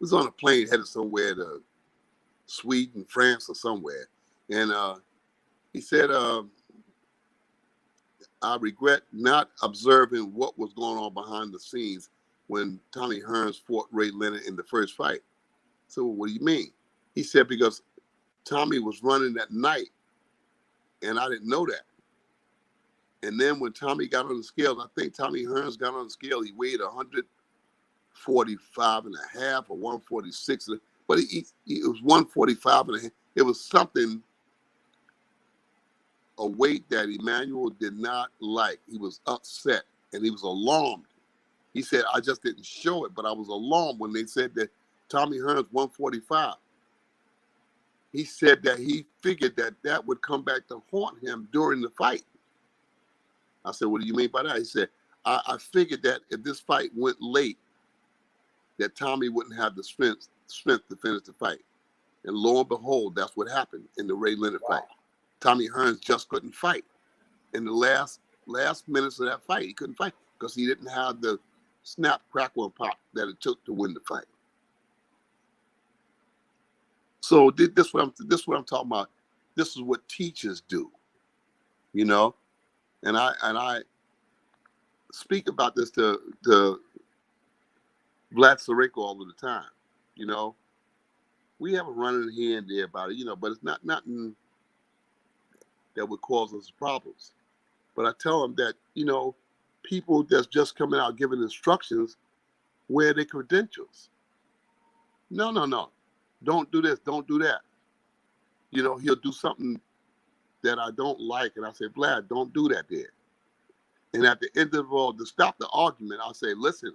We was on a plane headed somewhere to Sweden, France, or somewhere. And he said, I regret not observing what was going on behind the scenes when Tommy Hearns fought Ray Leonard in the first fight. So what do you mean? He said, because Tommy was running that night, and I didn't know that. And then when Tommy got on the scale, I think Tommy Hearns got on the scale, he weighed 145 and a half or 146, but it was 145 and a half. It was something, a weight that Emmanuel did not like. He was upset and he was alarmed. He said, I just didn't show it, but I was alarmed when they said that Tommy Hearns 145. He said that he figured that would come back to haunt him during the fight. I said, what do you mean by that? He said, I figured that if this fight went late, that Tommy wouldn't have the strength to finish the fight. And lo and behold, that's what happened in the Ray Leonard fight. Tommy Hearns just couldn't fight. In the last minutes of that fight, he couldn't fight because he didn't have the snap, crackle, and pop that it took to win the fight. So this is what I'm talking about. This is what teachers do, you know. And I speak about this to Vlad Sirenko all of the time. You know, we have a running here and there about it, you know, but it's nothing that would cause us problems. But I tell them that, you know, people that's just coming out giving instructions, wear their credentials. No. Don't do this. Don't do that. You know, he'll do something that I don't like. And I say, Vlad, don't do that there. And at the end of all, to stop the argument, I'll say, listen,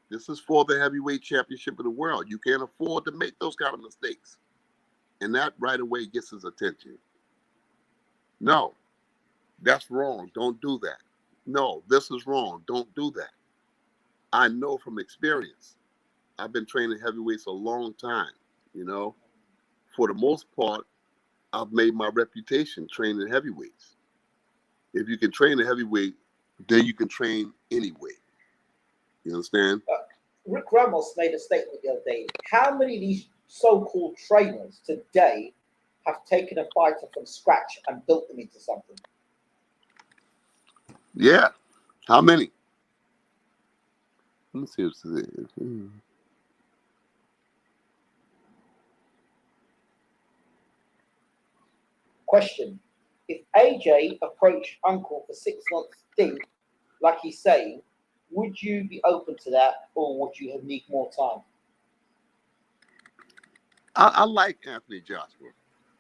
this is for the heavyweight championship of the world. You can't afford to make those kind of mistakes. And that right away gets his attention. No, that's wrong. Don't do that. No, this is wrong. Don't do that. I know from experience. I've been training heavyweights a long time, you know. For the most part, I've made my reputation training heavyweights. If you can train a heavyweight, then you can train any weight. You understand? Rick Ramos made a statement the other day. How many of these so-called trainers today have taken a fighter from scratch and built them into something? Yeah. How many? Let me see what it is. Question: if AJ approached Uncle for 6 months stint, like he's saying, would you be open to that, or would you need more time? I like Anthony Joshua.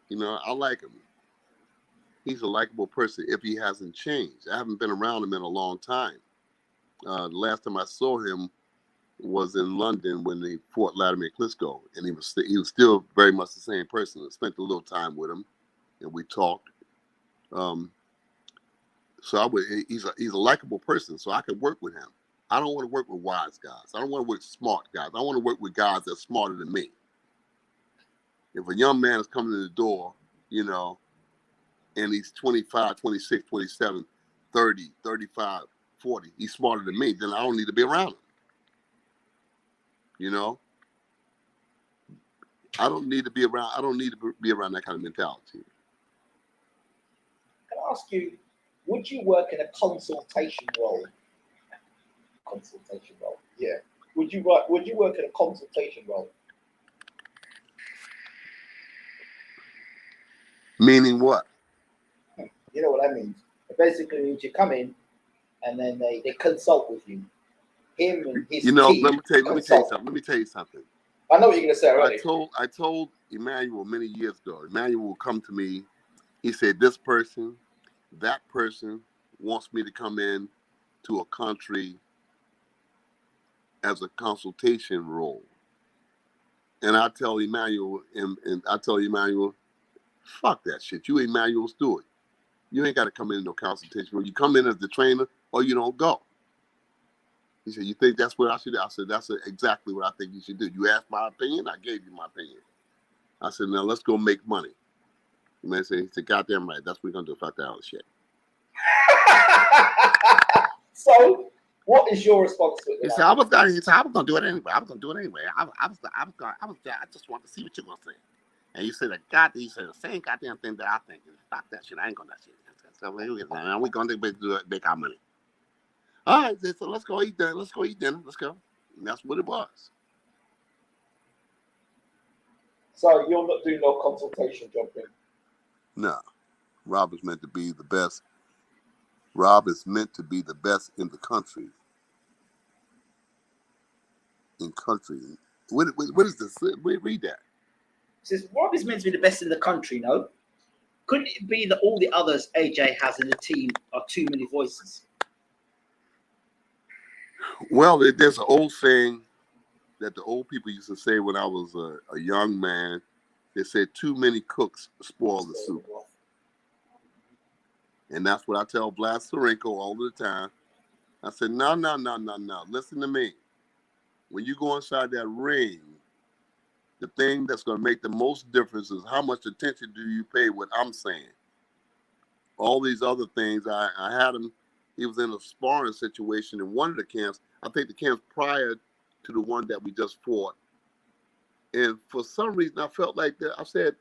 You know, I like him. He's a likable person if he hasn't changed. I haven't been around him in a long time. The last time I saw him was in London when he fought Wladimir Klitschko, and he was still very much the same person. I spent a little time with him, and we talked. So he's a likable person, so I could work with him. I don't want to work with wise guys. I don't want to work with smart guys. I want to work with guys that's smarter than me. If a young man is coming in the door, you know, and he's 25, 26, 27, 30, 35, 40, he's smarter than me, then I don't need to be around him. You know? I don't need to be around that kind of mentality. Can I ask you, would you work in a consultation role? Consultation role, yeah. Would you work in a consultation role? Meaning what? You know what I mean? Basically, you come in and then they consult with you. Him and his team. Let me tell you something. I know what you're gonna say already. I told Emmanuel many years ago. Emmanuel will come to me. He said, "This person, that person wants me to come in to a country as a consultation role." And I tell Emmanuel, fuck that shit. You Emmanuel Stewart. You ain't got to come in no consultation role. You come in as the trainer or you don't go. He said, "You think that's what I should do?" I said, "That's exactly what I think you should do. You asked my opinion, I gave you my opinion." I said, "Now let's go make money." The man said, "Goddamn right. That's what we're going to do. Fuck that other shit." So, what is your response to it? He said, I was going to do it anyway. I just want to see what you're going to say. And you said, you said the same goddamn thing that I think. Fuck that shit. I ain't going to do that shit. So we're going to make our money. All right, so let's go eat dinner. Let's go. And that's what it was. So you're not doing no consultation job then? No. Rob is meant to be the best. Rob is meant to be the best in the country. What is this? Read that. It says Rob is meant to be the best in the country, no? Couldn't it be that all the others AJ has in the team are too many voices? Well, there's an old saying that the old people used to say when I was a young man. They said, "Too many cooks spoil the soup." And that's what I tell Vlad Sirenko all the time. I said, no. Listen to me. When you go inside that ring, the thing that's going to make the most difference is how much attention do you pay what I'm saying. All these other things, I had him. He was in a sparring situation in one of the camps. I think the camps prior to the one that we just fought. And for some reason, I felt like that. I said,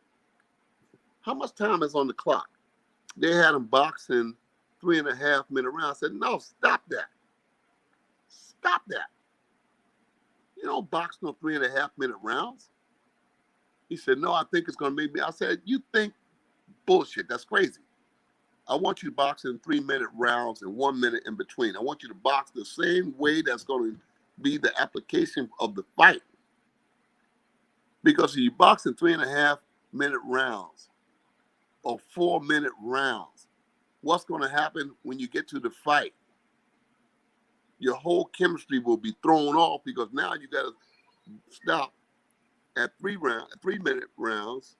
how much time is on the clock? They had him boxing 3.5 minute rounds. I said, no, stop that. Stop that. You don't box no 3.5 minute rounds. He said, no, I think it's going to make me. I said, you think bullshit. That's crazy. I want you to box in 3-minute rounds and 1 minute in between. I want you to box the same way that's going to be the application of the fight. Because if you box in 3.5 minute rounds or 4-minute rounds, what's going to happen when you get to the fight? Your whole chemistry will be thrown off because now you got to stop at 3-minute rounds,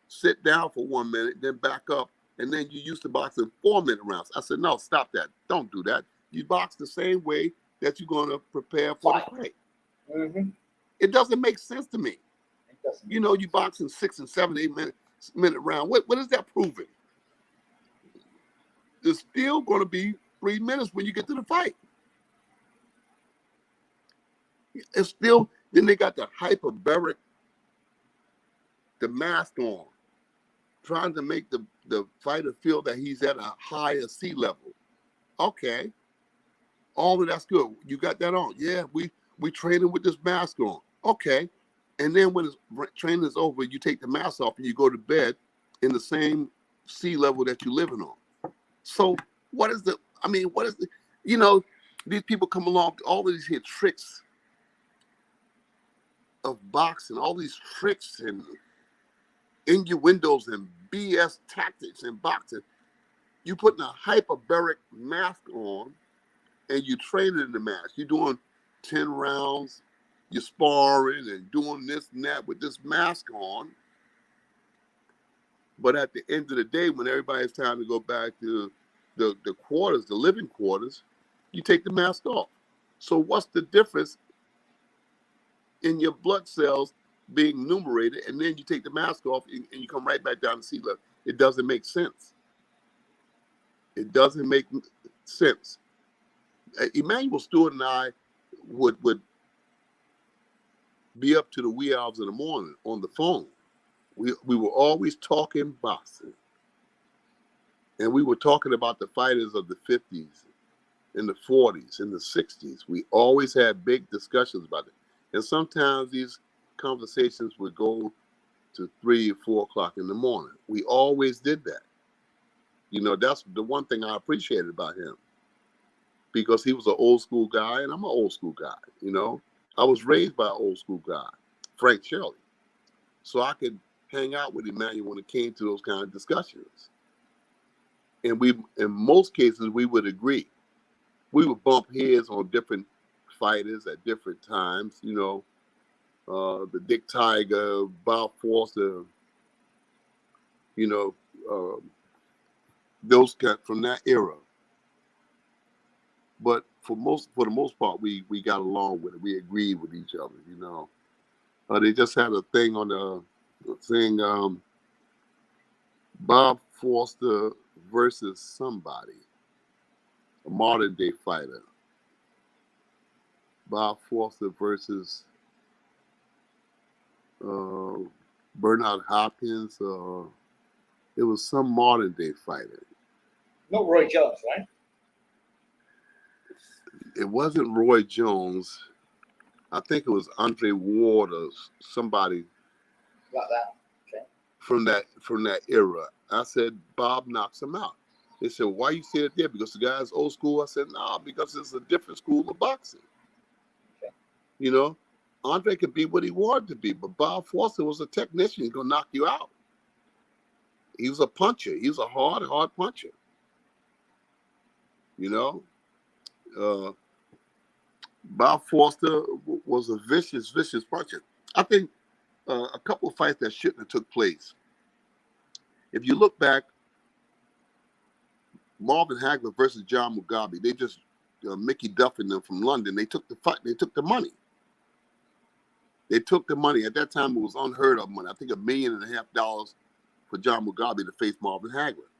sit down for 1 minute, then back up, and then you used to box in 4-minute rounds. I said, no, stop that. Don't do that. You box the same way that you're going to prepare for the fight. Mm-hmm. It doesn't make sense to me. You know, you box in 6 and 7, 8-minute round. What is that proving? There's still going to be 3 minutes when you get to the fight. It's still, then they got the hyperbaric, the mask on, trying to make the fighter feel that he's at a higher sea level. Okay. All of that's good. You got that on. Yeah, we training with this mask on. Okay. And then when training is over, you take the mask off and you go to bed in the same sea level that you're living on. So what is the, these people come along, all of these here tricks of boxing, all these tricks and innuendos and BS tactics in boxing. You putting a hyperbaric mask on and you training in the mask. You're doing 10 rounds, you're sparring and doing this and that with this mask on. But at the end of the day, when everybody's time to go back to the quarters, the living quarters, you take the mask off. So what's the difference in your blood cells being numerated, and then you take the mask off and you come right back down to sea level? It doesn't make sense. It doesn't make sense. Emmanuel Stewart and I would be up to the wee hours in the morning on the phone. We were always talking boxing. And we were talking about the fighters of the 50s, in the 40s, in the 60s. We always had big discussions about it. And sometimes these conversations would go to 3 or 4 o'clock in the morning. We always did that. You know, that's the one thing I appreciated about him, because he was an old school guy and I'm an old school guy. You know, I was raised by an old school guy, Frank Shelley. So I could hang out with Emmanuel when it came to those kind of discussions. And we, in most cases, we would agree. We would bump heads on different fighters at different times. You know, the Dick Tiger, Bob Foster, you know, those guys from that era. But for the most part, we got along with it. We agreed with each other. You know, they just had a thing on the thing. Bob Foster versus somebody, a modern day fighter. Bob Foster versus Bernard Hopkins. It was some modern day fighter. Not Roy Jones, right? It wasn't Roy Jones. I think it was Andre Ward or somebody Like that. Okay. from that era. I said Bob knocks him out. They said, why you say it there? Because the guy's old school. I said, nah, because it's a different school of boxing. Okay. You know, Andre could be what he wanted to be, but Bob Foster was a technician. He's gonna knock you out. He was a puncher. He was a hard puncher. You know, Bob Foster was a vicious puncher. I think a couple of fights that shouldn't have took place. If you look back, Marvin Hagler versus John Mugabe, they just Mickey Duff and them from London. They took the fight. They took the money. They took the money. At that time, it was unheard of money. I think $1.5 million for John Mugabe to face Marvin Hagler.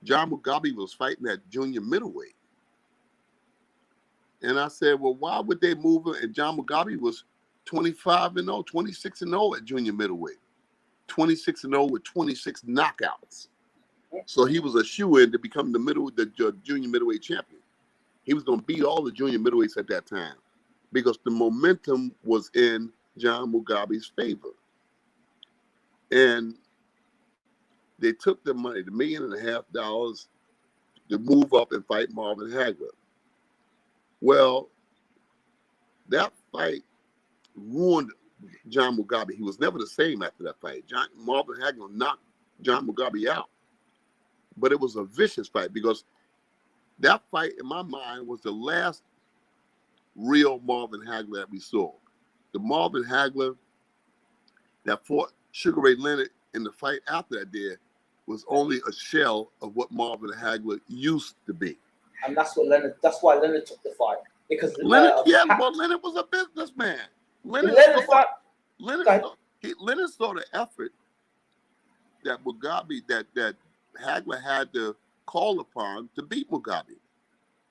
John Mugabe was fighting at junior middleweight. And I said, well, why would they move him? And John Mugabe was 25-0, 26-0 at junior middleweight. 26-0 with 26 knockouts. So he was a shoe-in to become the junior middleweight champion. He was going to beat all the junior middleweights at that time because the momentum was in John Mugabe's favor. And they took the money, the $1.5 million, to move up and fight Marvin Hagler. Well, that fight ruined John Mugabe. He was never the same after that fight. Marvin Hagler knocked John Mugabe out. But it was a vicious fight because that fight, in my mind, was the last real Marvin Hagler that we saw. The Marvin Hagler that fought Sugar Ray Leonard in the fight after that day was only a shell of what Marvin Hagler used to be. And that's why Leonard took the fight. Because Leonard was a businessman. Leonard saw the effort that Mugabe, that Hagler had to call upon to beat Mugabe.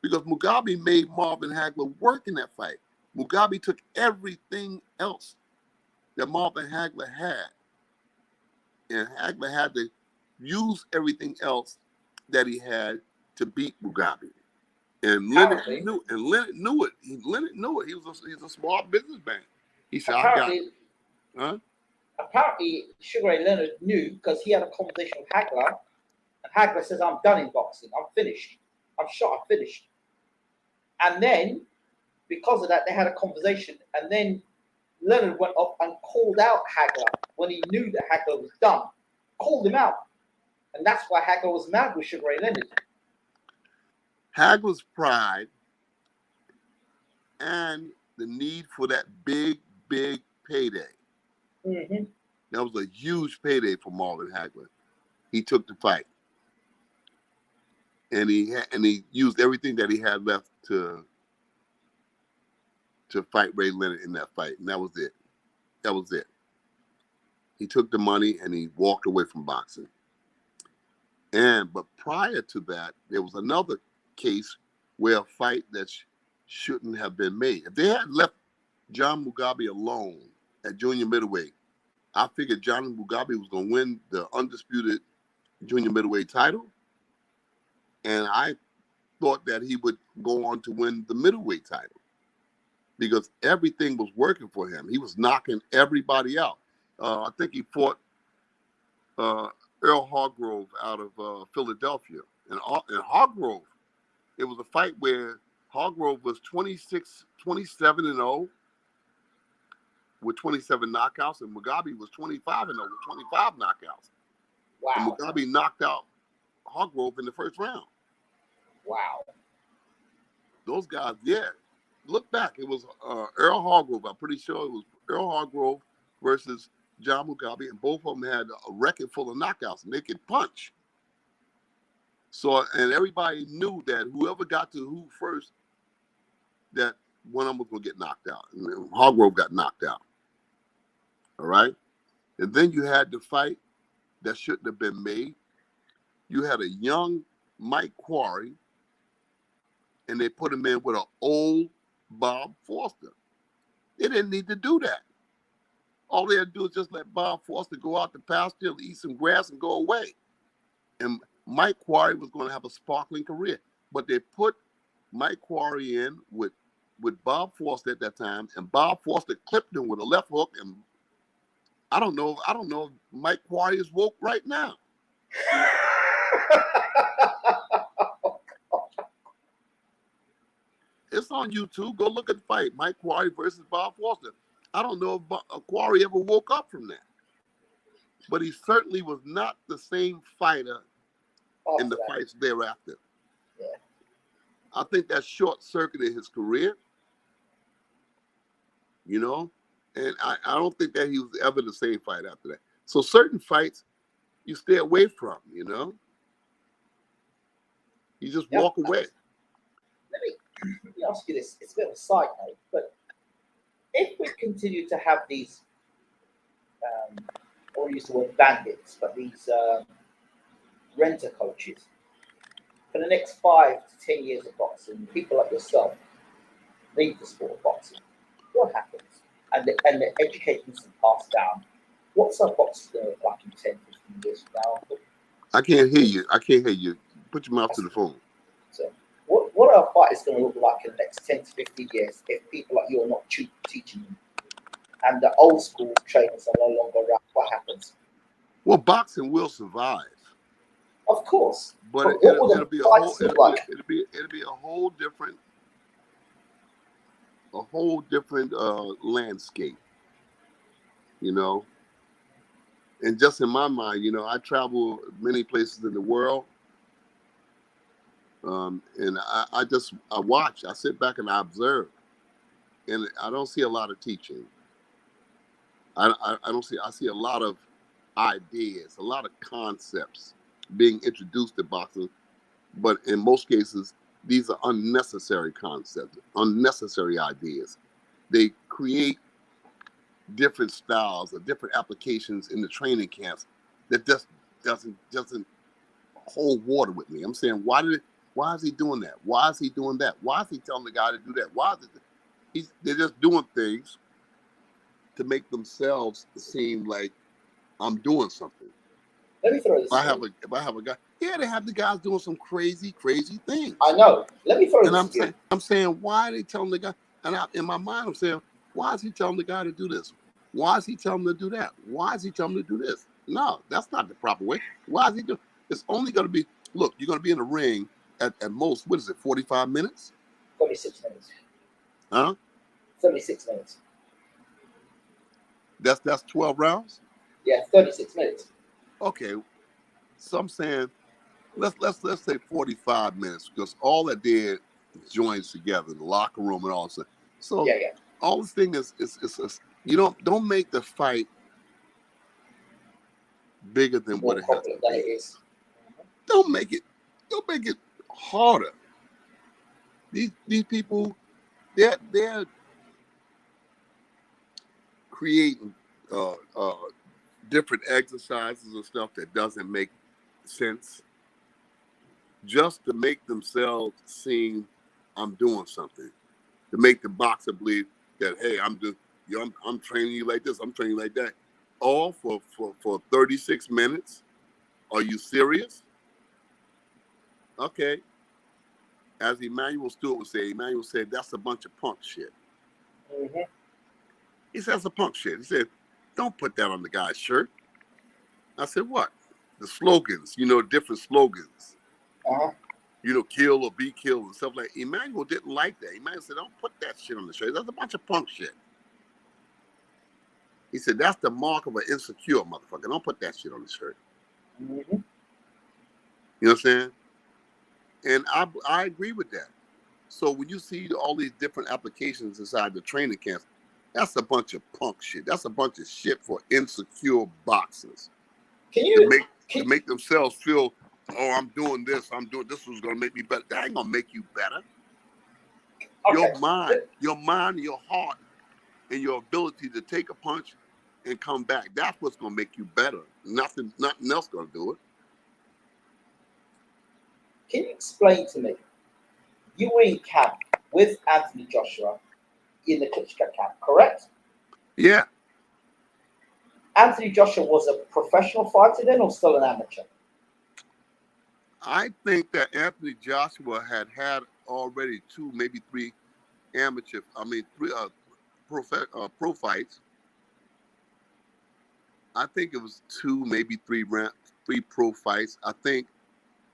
Because Mugabe made Marvin Hagler work in that fight. Mugabe took everything else that Marvin Hagler had. And Hagler had to use everything else that he had to beat Mugabe. And Leonard knew it. Leonard knew it. He's a smart businessman. He said, "I got it." Huh? Apparently, Sugar Ray Leonard knew because he had a conversation with Hagler, and Hagler says, "I'm done in boxing. I'm finished. I'm shot. I'm finished." And then, because of that, they had a conversation, and then Leonard went off and called out Hagler when he knew that Hagler was done. Called him out, and that's why Hagler was mad with Sugar Ray Leonard. Hagler's pride and the need for that big payday. Mm-hmm. That was a huge payday for Marvin Hagler. He took the fight, and he used everything that he had left to fight Ray Leonard in that fight, and that was it. That was it. He took the money and he walked away from boxing. But prior to that, there was another case where a fight that shouldn't have been made. If they had left John Mugabe alone at junior middleweight, I figured John Mugabe was going to win the undisputed junior middleweight title, and I thought that he would go on to win the middleweight title because everything was working for him. He was knocking everybody out. I think he fought Earl Hargrove out of Philadelphia. And Hargrove, it was a fight where Hargrove was 27-0 with 27 knockouts, and Mugabe was 25-0 with 25 knockouts. Wow. And Mugabe knocked out Hargrove in the first round. Wow. Those guys, yeah. Look back. It was Earl Hargrove. I'm pretty sure it was Earl Hargrove versus John Mugabe, and both of them had a record full of knockouts, and they could punch. So, and everybody knew that whoever got to who first, that one of them was going to get knocked out. And Hargrove got knocked out. All right? And then you had the fight that shouldn't have been made. You had a young Mike Quarry, and they put him in with an old Bob Foster. They didn't need to do that. All they had to do is just let Bob Foster go out the pasture, eat some grass, and go away. And Mike Quarry was going to have a sparkling career. But they put Mike Quarry in with Bob Foster at that time, and Bob Foster clipped him with a left hook. And I don't know if Mike Quarry is woke right now. It's on YouTube. Go look at the fight. Mike Quarry versus Bob Foster. I don't know if Quarry ever woke up from that. But he certainly was not the same fighter in the fights thereafter. Yeah. I think that short-circuited his career, you know, and I don't think that he was ever the same fight after that. So certain fights you stay away from, you know. You just walk away. Let me ask you this. It's a bit of a side note, but if we continue to have these, or use the word bandits, but these renter coaches for the next 5 to 10 years of boxing, people like yourself leave the sport of boxing, what happens? And the education is passed down. What's our boxing going to look like in 10, 15 years from now? I can't hear you. Put your mouth to the phone. So, what are fighters going to look like in the next 10 to 15 years if people like you are not teaching them? And the old school trainers are no longer around. What happens? Well, boxing will survive. Of course. But it'll be a whole different landscape, you know. And just in my mind, you know, I travel many places in the world. And I watch, I sit back and I observe, and I don't see a lot of teaching. I see a lot of ideas, a lot of concepts being introduced to boxing, but in most cases, these are unnecessary concepts, unnecessary ideas. They create different styles or different applications in the training camps that just doesn't hold water with me. I'm saying, why is he doing that? Why is he doing that? Why is he telling the guy to do that? They're just doing things to make themselves seem like I'm doing something. Let me throw this. If I have a guy, Yeah, they have the guys doing some crazy things. I know. Let me throw and this to you. I'm saying, why are they telling the guy? And in my mind, I'm saying, why is he telling the guy to do this? Why is he telling him to do that? Why is he telling him to do this? No, that's not the proper way. Why is he doing? It's only going to be. Look, you're going to be in the ring at most. What is it? 45 minutes? 36 minutes. Huh? 36 minutes. That's 12 rounds. Yeah, 36 minutes. Okay, so I'm saying let's say 45 minutes because all that did joins together, the locker room and all that. So Yeah. all this thing is you don't make the fight bigger than More what it has to than be. it is. Don't make it harder. These people, they're creating different exercises and stuff that doesn't make sense just to make themselves seem I'm doing something, to make the boxer believe that, hey, I'm training you like this, I'm training you like that, all for 36 minutes. Are you serious? Okay. As Emmanuel Stewart would say, Emmanuel said, that's a bunch of punk shit. Mm-hmm. He said, that's a punk shit. He said, don't put that on the guy's shirt. I said, what? The slogans, different slogans. Uh-huh. Kill or be killed and stuff like that. Emmanuel didn't like that. Emmanuel said, don't put that shit on the shirt. That's a bunch of punk shit. He said, that's the mark of an insecure motherfucker. Don't put that shit on the shirt. Mm-hmm. You know what I'm saying? And I agree with that. So when you see all these different applications inside the training camps, that's a bunch of punk shit. That's a bunch of shit for insecure boxers. To make themselves feel, oh, I'm doing this. This was gonna make me better. That ain't gonna make you better. Okay. Your mind, your heart, and your ability to take a punch and come back. That's what's gonna make you better. Nothing else gonna do it. Can you explain to me? You were in camp with Anthony Joshua in the Klitschko camp, correct? Yeah. Anthony Joshua was a professional fighter then, or still an amateur? I think that Anthony Joshua had already 2, maybe 3 pro fights. I think it was 2, maybe 3 pro fights. I think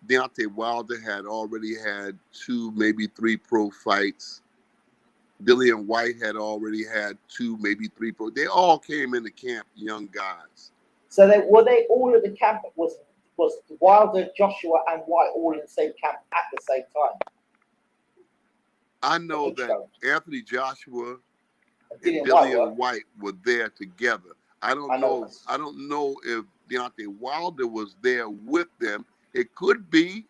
Deontay Wilder had already had 2, maybe 3 pro fights. Dillian Whyte had already had 2, maybe 3 pro. They all came into camp, young guys. So were they all at the camp? Was Wilder, Joshua, and Whyte all in the same camp at the same time? I know that Anthony Joshua and Dillian Whyte were there together. I don't know if Deontay Wilder was there with them. It could be.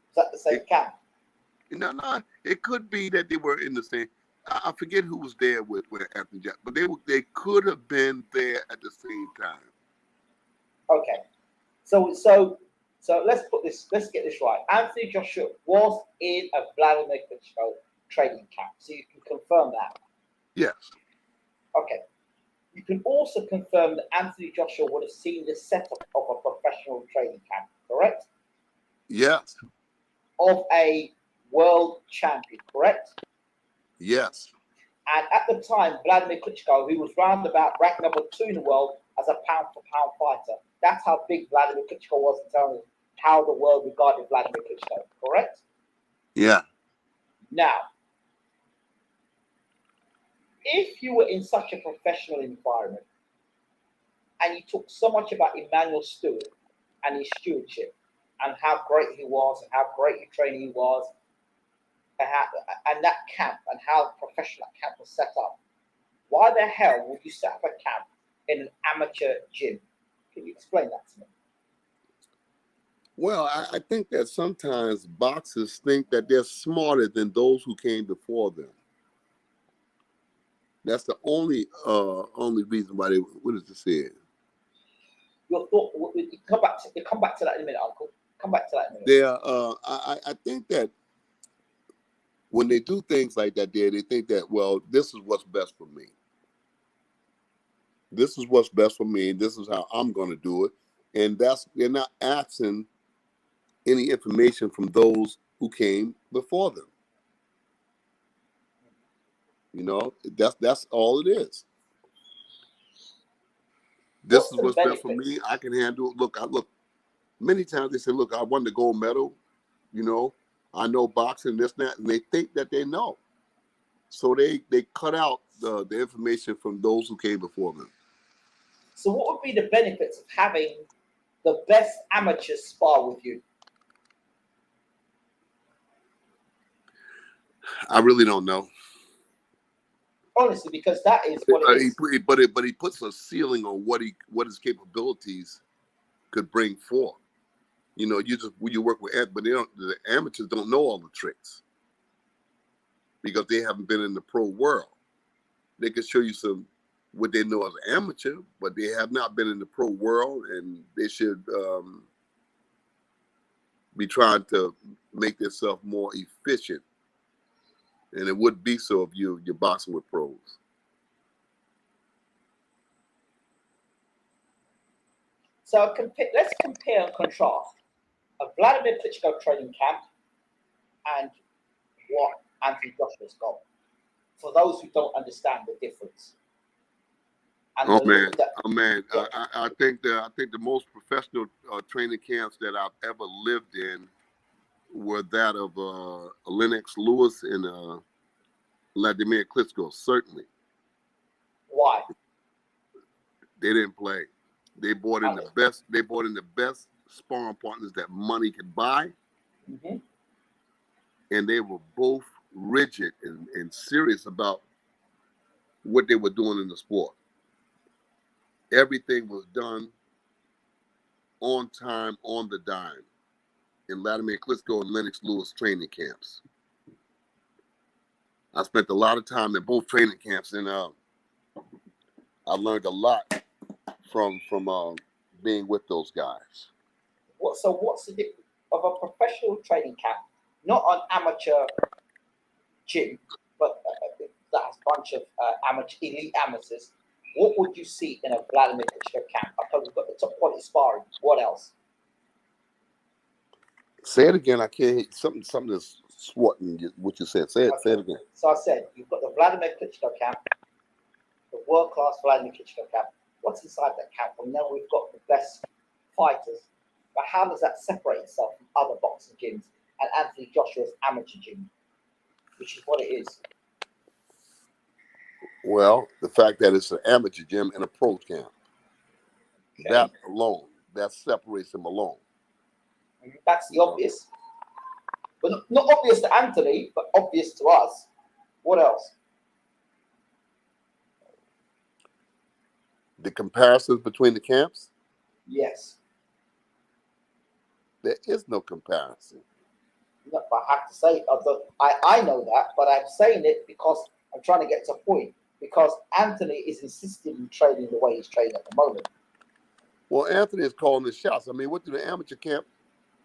Is that the same camp? No. It could be that they were in the same. I forget who was there with Anthony Joshua, but they could have been there at the same time. Okay, so let's get this right. Anthony Joshua was in a Wladimir Klitschko training camp, so you can confirm that. Yes. Okay. You can also confirm that Anthony Joshua would have seen the setup of a professional training camp, correct? Yes. Of a world champion, correct? Yes. And at the time, Wladimir Klitschko, who was round about ranked number 2 in the world as a pound-for-pound fighter, that's how big Wladimir Klitschko was in terms of how the world regarded Wladimir Klitschko, correct? Yeah. Now, if you were in such a professional environment and you talk so much about Emmanuel Stewart and his stewardship and how great he was and how great your training he was and that camp and how professional that camp was set up, why the hell would you set up a camp in an amateur gym? Can you explain that to me? Well, I think that sometimes boxers think that they're smarter than those who came before them. That's the only reason why they. What does it say? Your thought. Come back to that in a minute, Uncle. Come back to that in a minute. I think that when they do things like that, they think that, well, this is what's best for me. This is what's best for me. This is how I'm going to do it. And they're not asking any information from those who came before them. You know, that's all it is. This is what's best for me. I can handle it. Look, many times they say, look, I won the gold medal. You know, I know boxing, this, and that, and they think that they know. So they cut out the information from those who came before them. So what would be the benefits of having the best amateurs spar with you? I really don't know. Honestly, because that is what it is. But he puts a ceiling on what his capabilities could bring forth. You know, you work with, but the amateurs don't know all the tricks because they haven't been in the pro world. They can show you what they know as an amateur, but they have not been in the pro world, and they should be trying to make themselves more efficient. And it would be so if you're boxing with pros. So let's compare and contrast a Wladimir Klitschko training camp and what Anthony Joshua's got, for those who don't understand the difference. And Yeah. I think the most professional training camps that I've ever lived in were that of Lennox Lewis and Wladimir Klitschko. Certainly. Why? They didn't play. They brought in the best. They brought in the best sparring partners that money could buy, and they were both rigid and serious about what they were doing in the sport. Everything was done on time, on the dime, in Wladimir Klitschko and Lennox Lewis training camps. I spent a lot of time in both training camps, and I learned a lot from being with those guys. So what's the difference of a professional training camp, not an amateur gym, but that has a bunch of elite amateurs? What would you see in a Wladimir Klitschko camp? Okay, we've got the top quality sparring. What else? Say it again. I can't hear something that's swatting what you said. Say it again. So I said you've got the Wladimir Klitschko camp, the world-class Wladimir Klitschko camp. What's inside that camp? We know we've got the best fighters, but how does that separate itself from other boxing gyms and Anthony Joshua's amateur gym, which is what it is? Well, the fact that it's an amateur gym and a pro camp, that alone, that separates them alone. That's the obvious. But not obvious to Anthony, but obvious to us. What else? The comparisons between the camps? Yes. There is no comparison. No, but I have to say, I know that, but I'm saying it because I'm trying to get to a point. Because Anthony is insisting in training the way he's training at the moment. Well, Anthony is calling the shots. I mean, what do the amateur camp,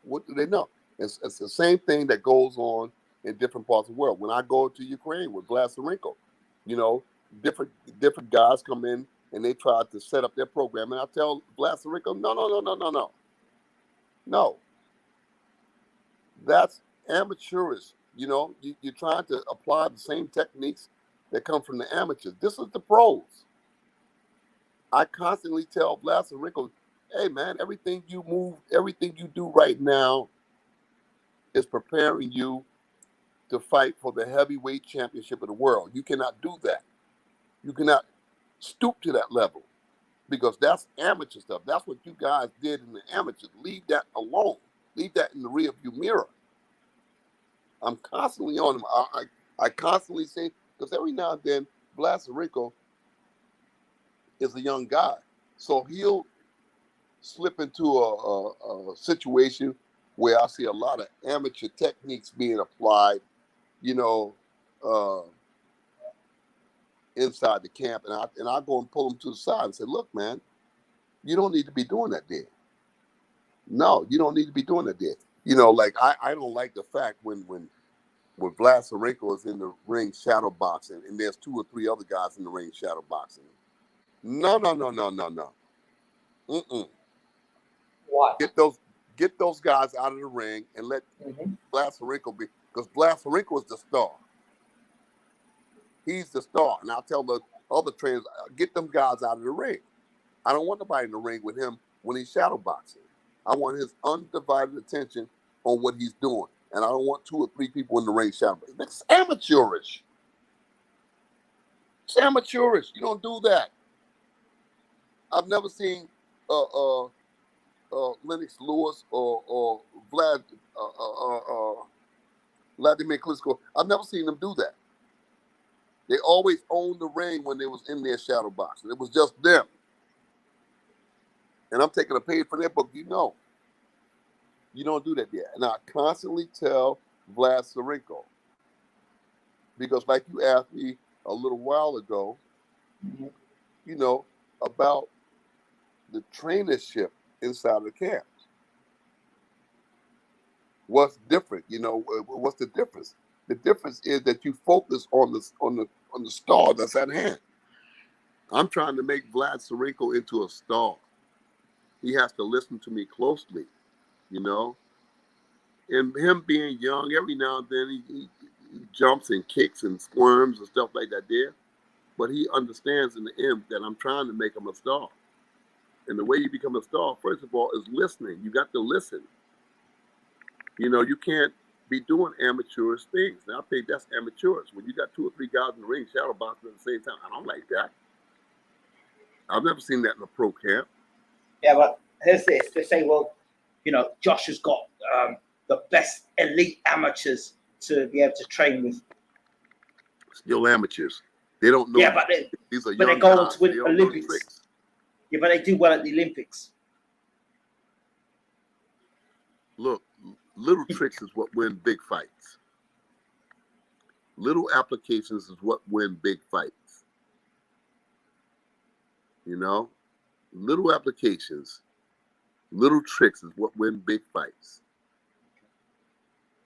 what do they know? It's the same thing that goes on in different parts of the world. When I go to Ukraine with Vlad Sirenko, you know, different guys come in and they try to set up their program. And I tell Vlad Sirenko, no. That's amateurish. You know, you're trying to apply the same techniques that come from the amateurs. This is the pros. I constantly tell Vlad Sirenko, hey man, everything you do right now is preparing you to fight for the heavyweight championship of the world. You cannot do that. You cannot stoop to that level because that's amateur stuff. That's what you guys did in the amateurs. Leave that alone. Leave that in the rearview mirror. I'm constantly on him. I constantly say, because every now and then, Vlad Sirenko is a young guy. So he'll slip into a situation where I see a lot of amateur techniques being applied, you know, inside the camp. And I go and pull him to the side and say, look, man, you don't need to be doing that there. No, you don't need to be doing that there. You know, like I don't like the fact when Vlad Sirenko is in the ring shadow boxing and there's 2 or 3 other guys in the ring shadow boxing. No. Mm-mm. Why? Get those guys out of the ring and let Vlad Sirenko be, because Vlad Sirenko is the star. He's the star. And I'll tell the other trainers, get them guys out of the ring. I don't want nobody in the ring with him when he's shadow boxing. I want his undivided attention on what he's doing. And I don't want 2 or 3 people in the ring shadow boxing. That's amateurish. It's amateurish. You don't do that. I've never seen Lennox Lewis or Wladimir Klitschko. I've never seen them do that. They always owned the ring when they was in their shadow boxing. It was just them. And I'm taking a page from their book. You know, you don't do that yet. And I constantly tell Vlad Sirenko, because like you asked me a little while ago, you know, about the trainership inside the camps. What's different? You know, what's the difference? The difference is that you focus on the star that's at hand. I'm trying to make Vlad Sirenko into a star. He has to listen to me closely, you know. And him being young, every now and then he jumps and kicks and squirms and stuff like that there. But he understands in the end that I'm trying to make him a star. And the way you become a star, first of all, is listening. You got to listen. You know, you can't be doing amateurish things. Now, I think that's amateurish. When you got 2 or 3 guys in the ring shadow boxing at the same time, I don't like that. I've never seen that in a pro camp. Yeah, but here's this. They say, well, you know, Josh has got the best elite amateurs to be able to train with. Still amateurs. They don't know. Yeah, but these are they young go on guys. to win Olympics. Yeah, but they do well at the Olympics. Look, little tricks is what win big fights. Little applications is what win big fights. You know, little applications, little tricks is what win big fights.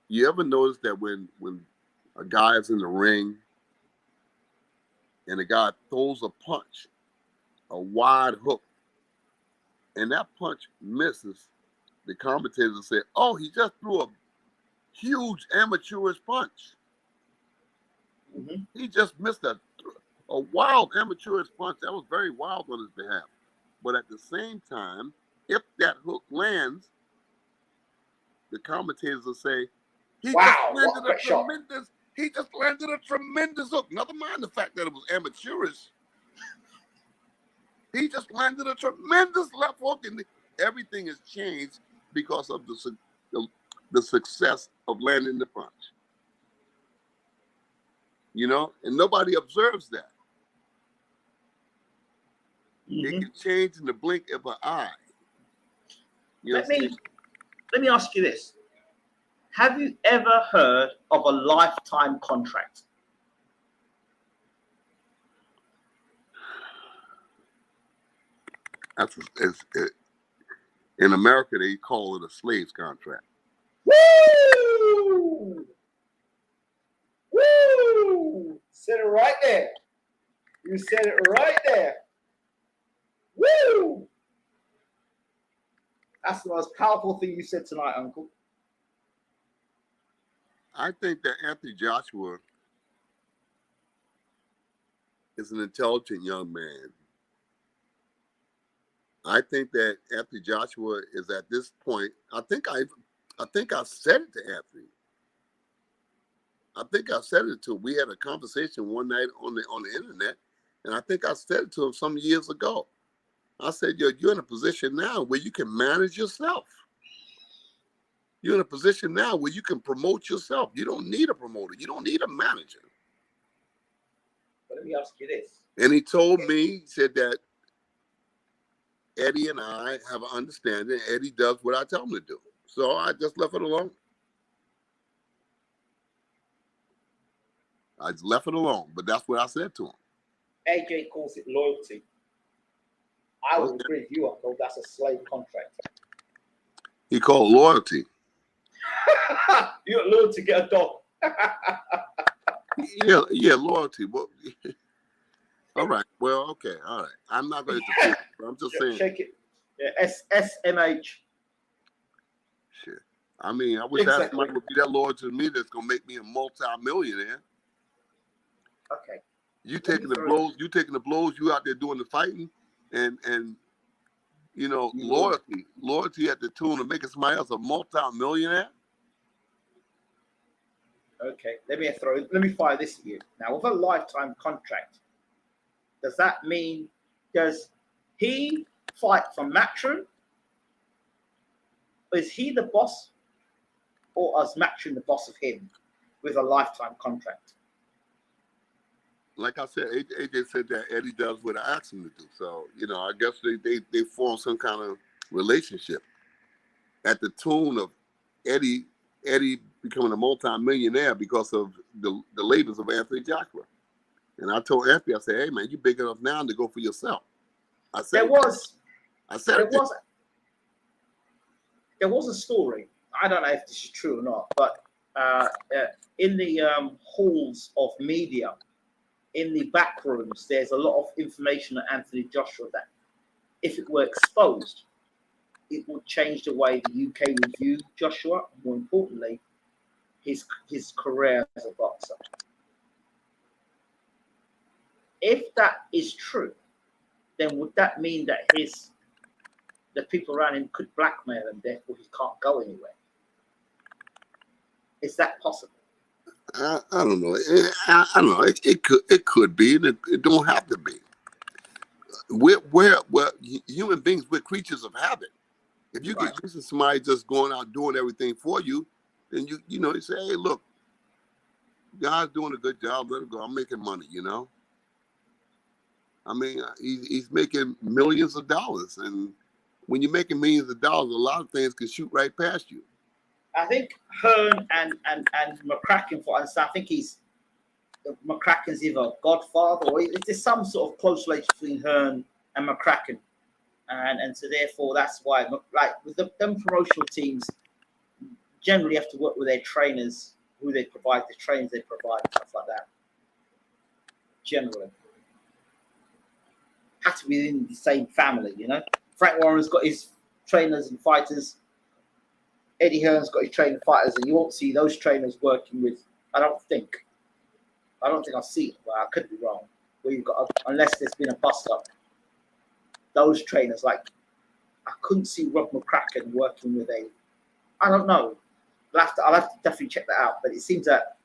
You ever notice that when a guy is in the ring and a guy throws a punch, a wide hook, and that punch misses, the commentators say, oh, he just threw a huge amateurish punch. He just missed a wild amateurish punch. That was very wild on his behalf. But at the same time, if that hook lands, the commentators will say, he just landed a tremendous hook. Never mind the fact that it was amateurish. He just landed a tremendous left hook, and everything has changed because of the success of landing the punch. You know, and nobody observes that. It can change in the blink of an eye. Let me ask you this. Have you ever heard of a lifetime contract? In America, they call it a slave's contract. Woo! Woo! Said it right there. You said it right there. Woo! That's the most powerful thing you said tonight, Uncle. I think that Anthony Joshua is an intelligent young man. I think that Anthony Joshua is at this point. I think I said it to Anthony. I think I said it to him. We had a conversation one night on the internet, and I think I said it to him some years ago. I said, you're in a position now where you can manage yourself. You're in a position now where you can promote yourself. You don't need a promoter. You don't need a manager. But let me ask you this. And he told me, he said that Eddie and I have an understanding. Eddie does what I tell him to do. So I just left it alone. I just left it alone, but that's what I said to him. AJ calls it loyalty. I will agree with you, Uncle. That's a slave contract. He called loyalty. You got loyalty to get a dog. yeah, loyalty. Well, all right. Well, okay. All right. I'm not going to. I'm just saying. Check it. Yeah, SMH. Shit. I mean, I wish I had somebody would be that loyal to me that's gonna make me a multi-millionaire. Okay. You taking the blows, you out there doing the fighting, and you know, loyalty at the tune of making somebody else a multi-millionaire. Okay, let me fire this at you. Now, with a lifetime contract, does that mean, does he fight from Matchroom? Is he the boss, or is Matchroom the boss of him with a lifetime contract? Like I said, AJ said that Eddie does what I asked him to do. So, you know, I guess they form some kind of relationship at the tune of Eddie becoming a multi-millionaire because of the labors of Anthony Joshua. And I told Anthony, I said, hey man, you big enough now to go for yourself. I said there was a story. I don't know if this is true or not, but in the halls of media, in the back rooms, there's a lot of information on Anthony Joshua that, if it were exposed, it would change the way the UK would view Joshua. More importantly, his career as a boxer. If that is true, then would that mean that the people around him could blackmail him, therefore he can't go anywhere? Is that possible? I don't know. I don't know. It could be, and it don't have to be. We're human beings. We're creatures of habit. If you get used to somebody just going out doing everything for you, then you know you say, hey, look, God's doing a good job. Let him go. I'm making money. You know. I mean, he's making millions of dollars, and when you're making millions of dollars, a lot of things can shoot right past you. I think Hearn and McCracken, for instance, I think McCracken's either godfather or there's some sort of close relation between Hearn and McCracken, and so therefore that's why, like with them promotional teams, generally have to work with their trainers, who they provide, the trainers they provide, and stuff like that. Generally, have to be in the same family, you know. Frank Warren's got his trainers and fighters. Eddie Hearn's got his trained fighters, and you won't see those trainers working with. I don't think I've seen it, but I could be wrong. Where you've got, unless there's been a bust up, those trainers, like I couldn't see Rob McCracken working with a. I don't know. I'll have to definitely check that out. But it seems that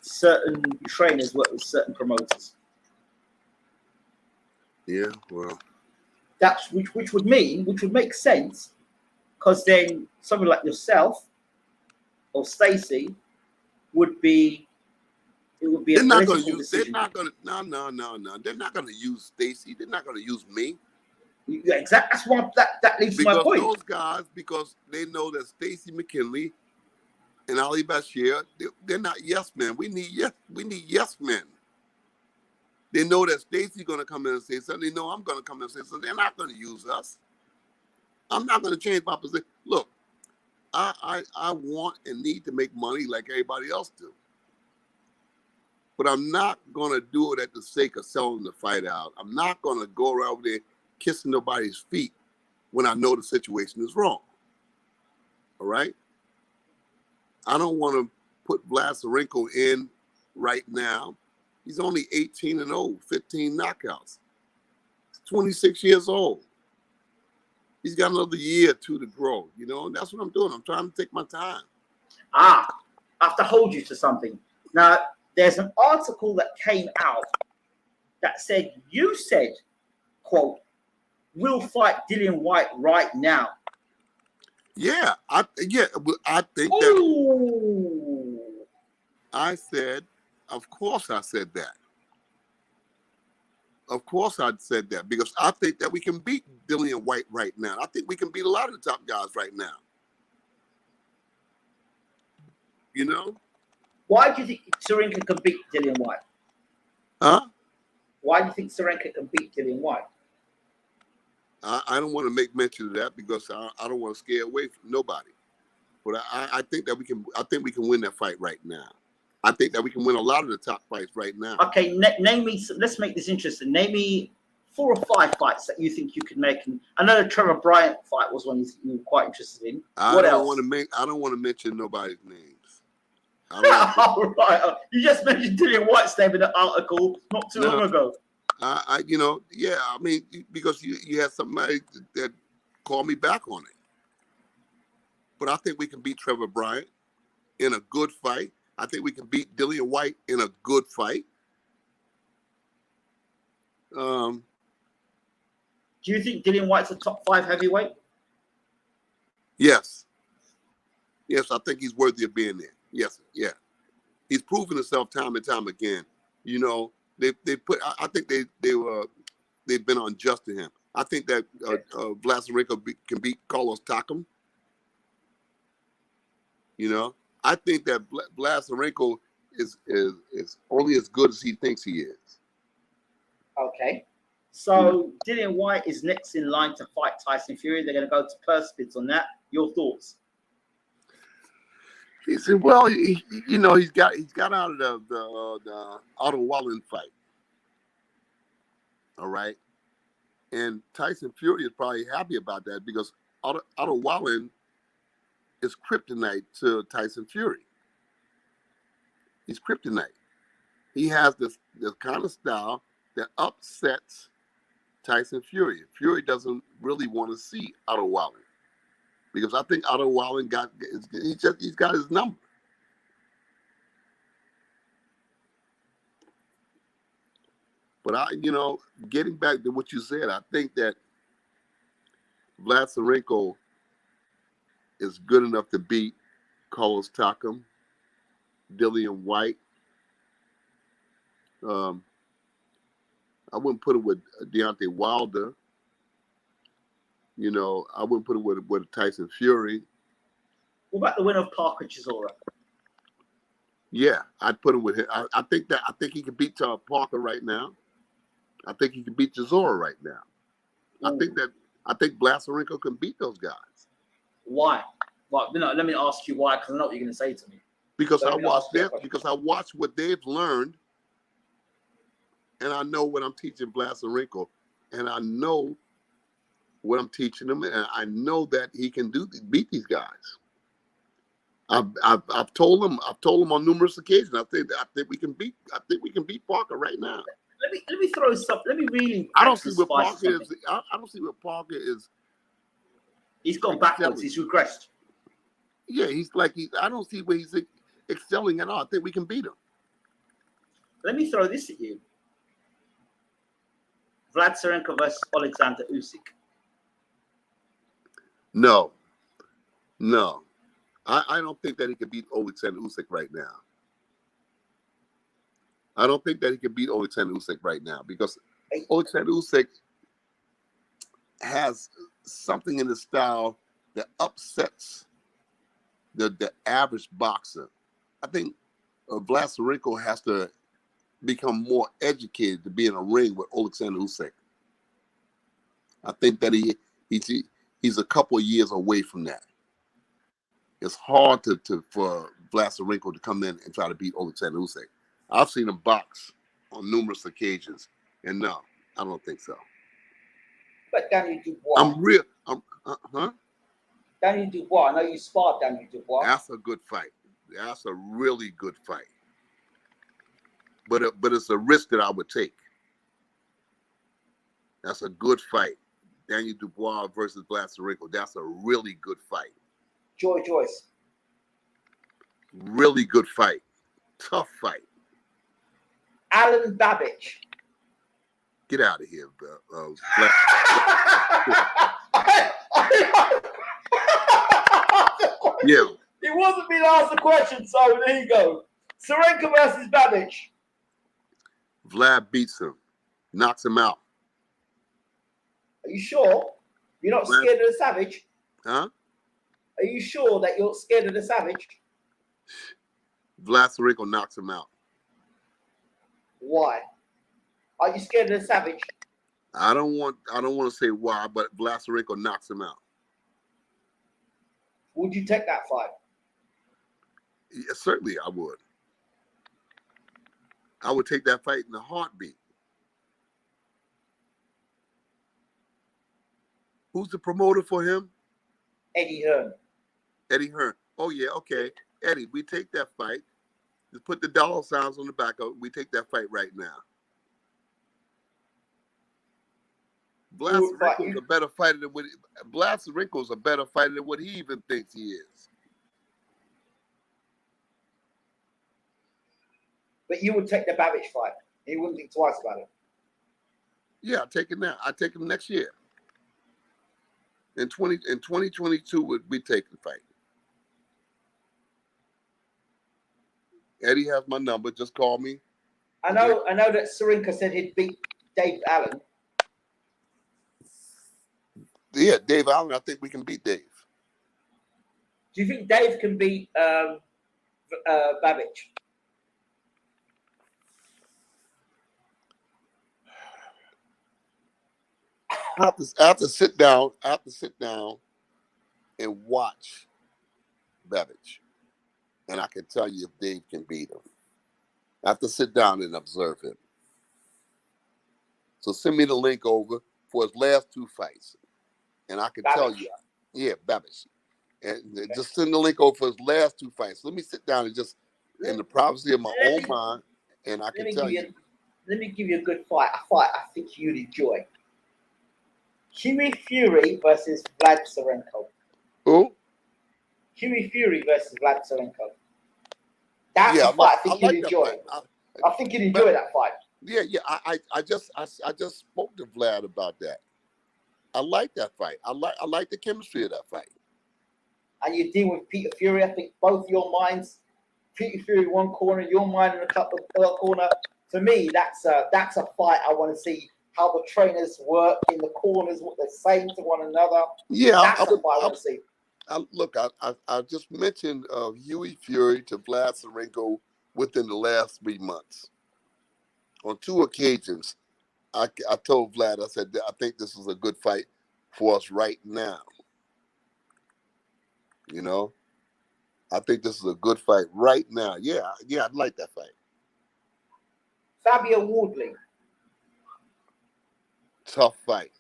certain trainers work with certain promoters. Yeah, well, that's which would make sense. Because then somebody like yourself or Stacey would be, it would be a political decision. They're not going to, no. They're not going to use Stacey. They're not going to use me. Yeah, exactly. That's why that leads to my point. Those guys, because they know that Stacey McKinley and Ali Bashir, they're not yes men. We need yes men. They know that Stacey's going to come in and say something. They know I'm going to come in and say something. They're not going to use us. I'm not going to change my position. Look, I want and need to make money like everybody else do. But I'm not going to do it at the sake of selling the fight out. I'm not going to go around there kissing nobody's feet when I know the situation is wrong. All right? I don't want to put Vlad Sirenko in right now. He's only 18-0, 15 knockouts. He's 26 years old. He's got another year or two to grow, you know, and that's what I'm doing. I'm trying to take my time. I have to hold you to something. Now, there's an article that came out that said, you said, quote, we'll fight Dillian Whyte right now. Yeah, I think that. Ooh. I said, of course I said that. Of course I said that, because I think that we can beat Dillian Whyte right now. I think we can beat a lot of the top guys right now. You know? Why do you think Sirenko can beat Dillian Whyte? Huh? Why do you think Sirenko can beat Dillian Whyte? I don't want to make mention of that because I don't want to scare away from nobody. But I think that we can. I think we can win that fight right now. I think that we can win a lot of the top fights right now. Okay, name me. Let's make this interesting. Name me 4 or 5 fights that you think you could make. And I know the Trevor Bryant fight was one you were quite interested in. What else? I don't want to mention nobody's names. All right. You just mentioned Dillian Whyte's name in the article not too long ago. Yeah. I mean, because you had somebody that called me back on it. But I think we can beat Trevor Bryant in a good fight. I think we can beat Dillian Whyte in a good fight. Do you think Dillian Whyte's a top 5 heavyweight? Yes. Yes, I think he's worthy of being there. Yes, yeah. He's proven himself time and time again. You know, I think they've been unjust to him. I think that Vlad Sirenko can beat Carlos Takam. You know, I think that Vlad Sirenko is only as good as he thinks he is. Okay. So Dillian Whyte is next in line to fight Tyson Fury. They're going to go to purse bids on that. Your thoughts? He said, "Well, he's got out of the Otto Wallen fight. All right, and Tyson Fury is probably happy about that because Otto Wallen is kryptonite to Tyson Fury. He's kryptonite. He has this kind of style that upsets Tyson Fury. Fury doesn't really want to see Otto Wallen because I think Otto Wallen he's got his number. But getting back to what you said, I think that Vlad Sirenko is good enough to beat Carlos Takam, Dillian Whyte. I wouldn't put it with Deontay Wilder. You know, I wouldn't put it with Tyson Fury. What about the winner of Parker Chisora? Yeah, I'd put him with him. I think he can beat Parker right now. I think he can beat Chisora right now. Ooh. I think Vlad Sirenko can beat those guys. Why? Well, let me ask you why, because I know what you're going to say to me. Because I watched what they've learned, and I know what I'm teaching Vlad Sirenko, and I know what I'm teaching him, and I know that he can beat these guys. I've told him on numerous occasions. I think we can beat Parker right now. Let me throw something. Let me really. I don't see what Parker is. I don't see what Parker is. He's gone backwards. He's regressed. Yeah, I don't see where he's excelling at all. I think we can beat him. Let me throw this at you. Vlad Sirenko versus Alexander Usyk. No. I don't think that he could beat Alexander Usyk right now. I don't think that he could beat Alexander Usyk right now because Alexander Usyk has something in his style that upsets the average boxer. I think Vlad Sirenko has to become more educated to be in a ring with Alexander Usyk. I think that he's a couple of years away from that. It's hard for Vlad Sirenko to come in and try to beat Alexander Usyk. I've seen him box on numerous occasions, and no, I don't think so. But Daniel Dubois. Daniel Dubois. I know you sparred Daniel Dubois. That's a good fight. That's a really good fight. But it's a risk that I would take. That's a good fight. Daniel Dubois versus Vlad Sirenko. That's a really good fight. Joy Joyce. Really good fight. Tough fight. Alen Babic. Get out of here, Yeah. He wasn't being asked the question, so there you go. Sirenko versus Babbage. Vlad beats him. Knocks him out. Are you sure? You're not scared of the Savage? Huh? Are you sure that you're scared of the Savage? Vlad Sirenko knocks him out. Why? Are you scared of the Savage? I don't want to say why, but Vlad Sirenko knocks him out. Would you take that fight? Yeah, certainly I would. I would take that fight in a heartbeat. Who's the promoter for him? Eddie Hearn. Eddie Hearn. Oh, yeah, okay. Eddie, we take that fight. Just put the dollar signs on the back of it. We take that fight right now. Vlad Sirenko's a better fighter than what he even thinks he is. But you would take the Babbage fight. You wouldn't think twice about it. Yeah, I take it now. I take him next year. In 2022, we take the fight. Eddie has my number. Just call me. I know that Sirenko said he'd beat Dave Allen. Yeah, Dave Allen. I think we can beat Dave. Do you think Dave can beat Babbage? I have to sit down and watch Babbage, and I can tell you if Dave can beat him. I have to sit down and observe him. So send me the link over for his last two fights, and I can tell you, yeah, Babbage, and just send the link over for his last two fights. Let me sit down and just in the privacy of my own mind, and I can tell you. Let me give you a good fight. A fight I think you'd enjoy. Hughie Fury versus Vlad Sirenko. Who? Hughie Fury versus Vlad Sirenko. That's a fight I think you'd enjoy. I think you'd enjoy that fight. Yeah. I just spoke to Vlad about that. I like that fight. I like the chemistry of that fight. And you're dealing with Peter Fury. I think both your minds, Peter Fury one corner, your mind in a couple of corner. For me, that's a fight I want to see. How the trainers work in the corners, what they're saying to one another. Yeah, that's what I want to see. I just mentioned Hughie Fury to Vlad Sirenko within the last 3 months. On 2 occasions, I told Vlad, I said, I think this is a good fight for us right now. You know, I think this is a good fight right now. Yeah, I'd like that fight. Fabio Wardley. Tough fight.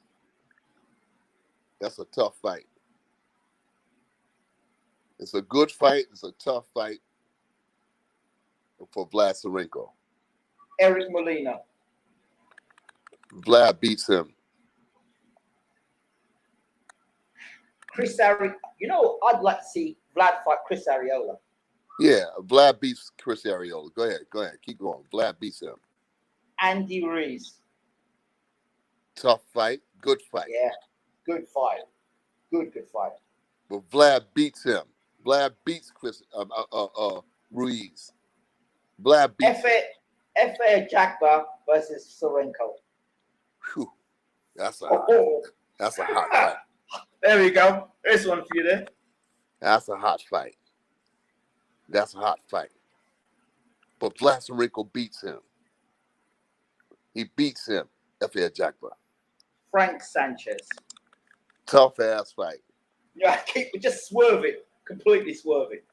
That's a tough fight. It's a good fight. It's a tough fight for Vlad Sirenko. Eric Molina. Vlad beats him. Chris Ari. You know, I'd like to see Vlad fight Chris Arreola. Yeah, Vlad beats Chris Arreola. Go ahead. Keep going. Vlad beats him. Andy Ruiz. Tough fight. Good fight. Yeah, good fight. Good fight. But Vlad beats him. Vlad beats Chris Ruiz. Vlad beats F.A. Jagba versus Sirenko. Whew. That's a hot fight. There we go. There's one for you there. That's a hot fight. But Vlad Sirenko beats him. He beats him. F.A. Jagba. Frank Sanchez. Tough ass fight. Yeah, just swerve it. Completely swerve it.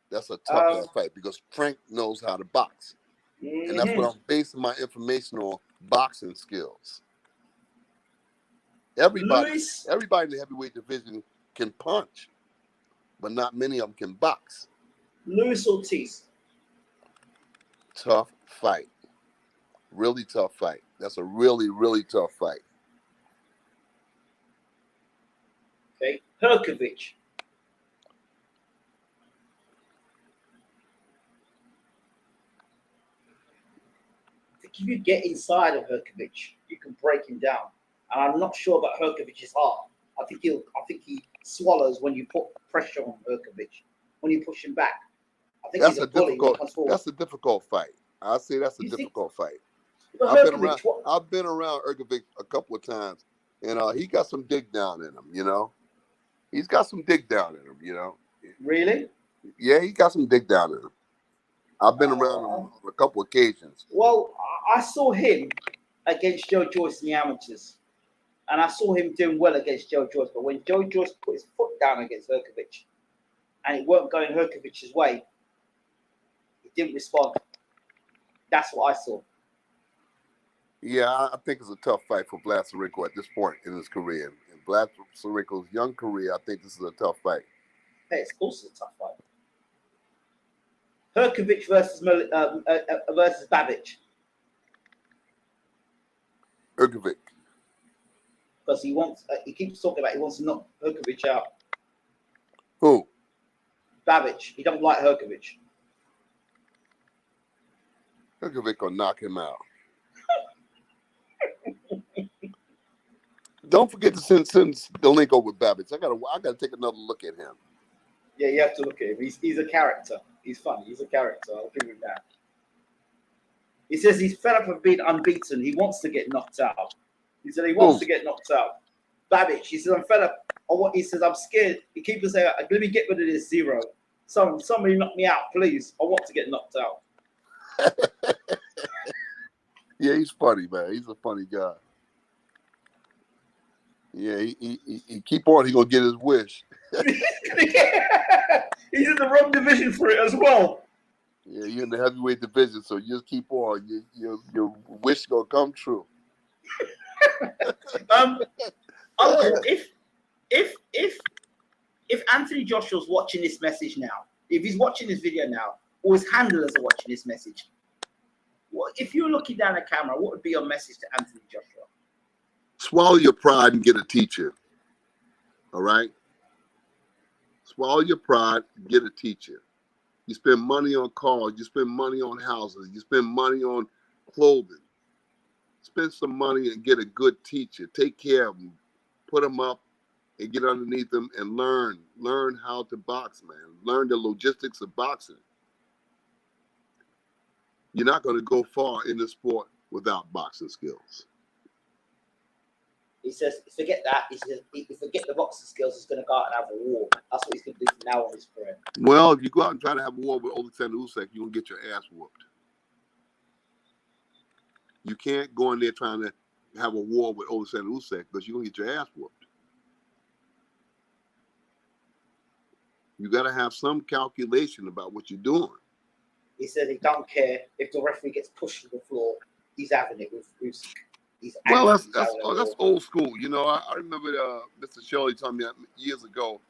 That's a tough ass fight because Frank knows how to box. And that's what I'm basing my information on, boxing skills. Everybody in the heavyweight division can punch, but not many of them can box. Luis Ortiz. Tough fight. Really tough fight. That's a really, really tough fight. Okay. Herkovich. If you get inside of Herkovich, you can break him down. And I'm not sure about Herkovich's heart. I think he swallows when you put pressure on Herkovich, when you push him back. I think that's he's a bully when he comes forward. That's a difficult fight. I say that's a difficult fight. I've been around Herkovich a couple of times, and he got some dig down in him. You know, he's got some dig down in him. You know. Really? Yeah, he got some dig down in him. I've been around him on a couple of occasions. Well, I saw him against Joe Joyce in the amateurs, and I saw him doing well against Joe Joyce. But when Joe Joyce put his foot down against Herkovich, and it weren't going Herkovich's way, he didn't respond. That's what I saw. Yeah, I think it's a tough fight for Vlad Sirenko at this point in his career. In Vlad Sirenko's young career, I think this is a tough fight. Hey, of course it's a tough fight. Herkovich versus Babbage. Herkovich. Because he keeps talking about he wants to knock Herkovich out. Who? Babbage. He don't like Herkovich. Herkovich gonna knock him out. Don't forget to send the link over with Babbage. I gotta take another look at him. Yeah, you have to look at him. He's a character. He's funny. He's a character. I'll give him that. He says he's fed up of being unbeaten. He wants to get knocked out. He said he wants to get knocked out. Babbage. He says I'm fed up. He says I'm scared. He keeps saying, "Let me get rid of this zero. Somebody knock me out, please. I want to get knocked out." Yeah, he's funny, man. He's a funny guy. Yeah, he keep on. He gonna get his wish. He's in the wrong division for it as well. Yeah, you're in the heavyweight division, so you just keep on. Your wish gonna come true. If Anthony Joshua's watching this message now, if he's watching this video now, or his handlers are watching this message, if you're looking down the camera, what would be your message to Anthony Joshua? Swallow your pride and get a teacher. All right? Swallow your pride and get a teacher. You spend money on cars. You spend money on houses. You spend money on clothing. Spend some money and get a good teacher. Take care of them. Put them up and get underneath them and learn. Learn how to box, man. Learn the logistics of boxing. You're not going to go far in this sport without boxing skills. He says, forget that. He says, if you forget the boxing skills, he's going to go out and have a war. That's what he's going to do from now on his career. Well, if you go out and try to have a war with Alexander Usyk, you're going to get your ass whooped. You can't go in there trying to have a war with Alexander Usyk because you're going to get your ass whooped. You got to have some calculation about what you're doing. He said he don't care if the referee gets pushed to the floor. He's having it with Usyk. Well, that's old school. You know, I remember Mr. Shelley telling me years ago,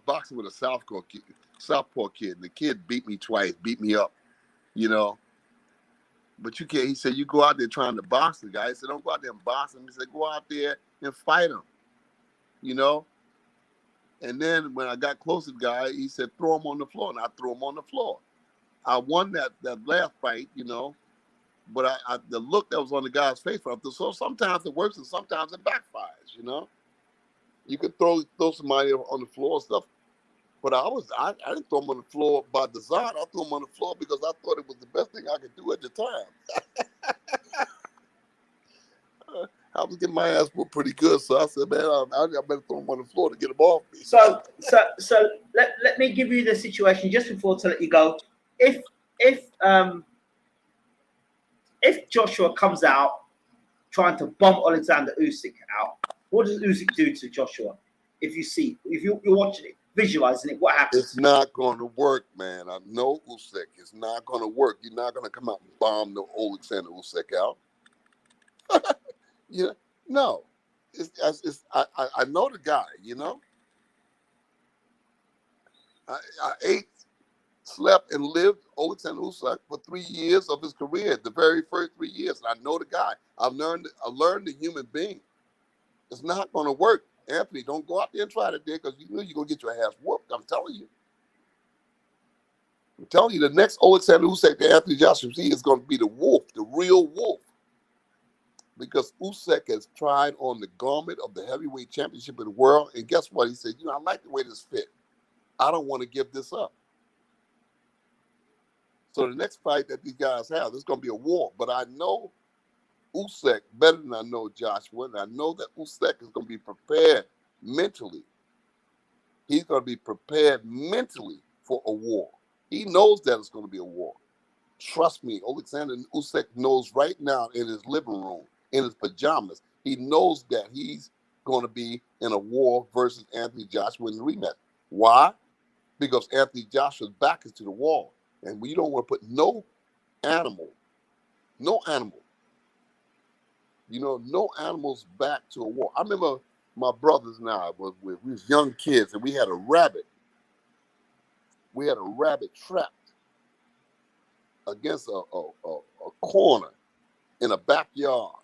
boxing with a southpaw kid. And the kid beat me twice, beat me up, you know. But you can't. He said, you go out there trying to box the guy. He said, don't go out there and box him. He said, go out there and fight him, you know. And then when I got close to the guy, he said, throw him on the floor. And I threw him on the floor. I won that last fight, you know. But the look that was on the guy's face, so sometimes it works and sometimes it backfires, you know. You could throw somebody on the floor and stuff, but I didn't throw him on the floor by design. I threw him on the floor because I thought it was the best thing I could do at the time. I was getting my ass whooped pretty good, so I said, man, I better throw him on the floor to get him off me. So let me give you the situation just before to let you go. If Joshua comes out trying to bomb Alexander Usyk out, what does Usyk do to Joshua? If you're watching it, visualizing it, what happens? It's not going to work, man. I know Usyk. It's not going to work. You're not going to come out and bomb the Alexander Usyk out. Yeah, no. I know the guy, you know. I ate, slept, and lived Alexander Usyk for 3 years of his career, the very first 3 years. And I know the guy. I learned the human being. It's not going to work. Anthony, don't go out there and try it there because you know you're going to get your ass whooped. I'm telling you. I'm telling you, the next Alexander Usyk that Anthony Joshua see is going to be the wolf, the real wolf. Because Usyk has tried on the garment of the heavyweight championship of the world. And guess what? He said, you know, I like the way this fit. I don't want to give this up. So the next fight that these guys have, there's going to be a war. But I know Usyk better than I know Joshua. And I know that Usyk is going to be prepared mentally. He's going to be prepared mentally for a war. He knows that it's going to be a war. Trust me, Alexander Usyk knows right now in his living room, in his pajamas, he knows that he's going to be in a war versus Anthony Joshua in the rematch. Why? Because Anthony Joshua's back is to the wall. And we don't want to put no animal You know, no animals back to a war. I remember my brothers and I we was young kids, and we had a rabbit. We had a rabbit trapped against a corner in a backyard.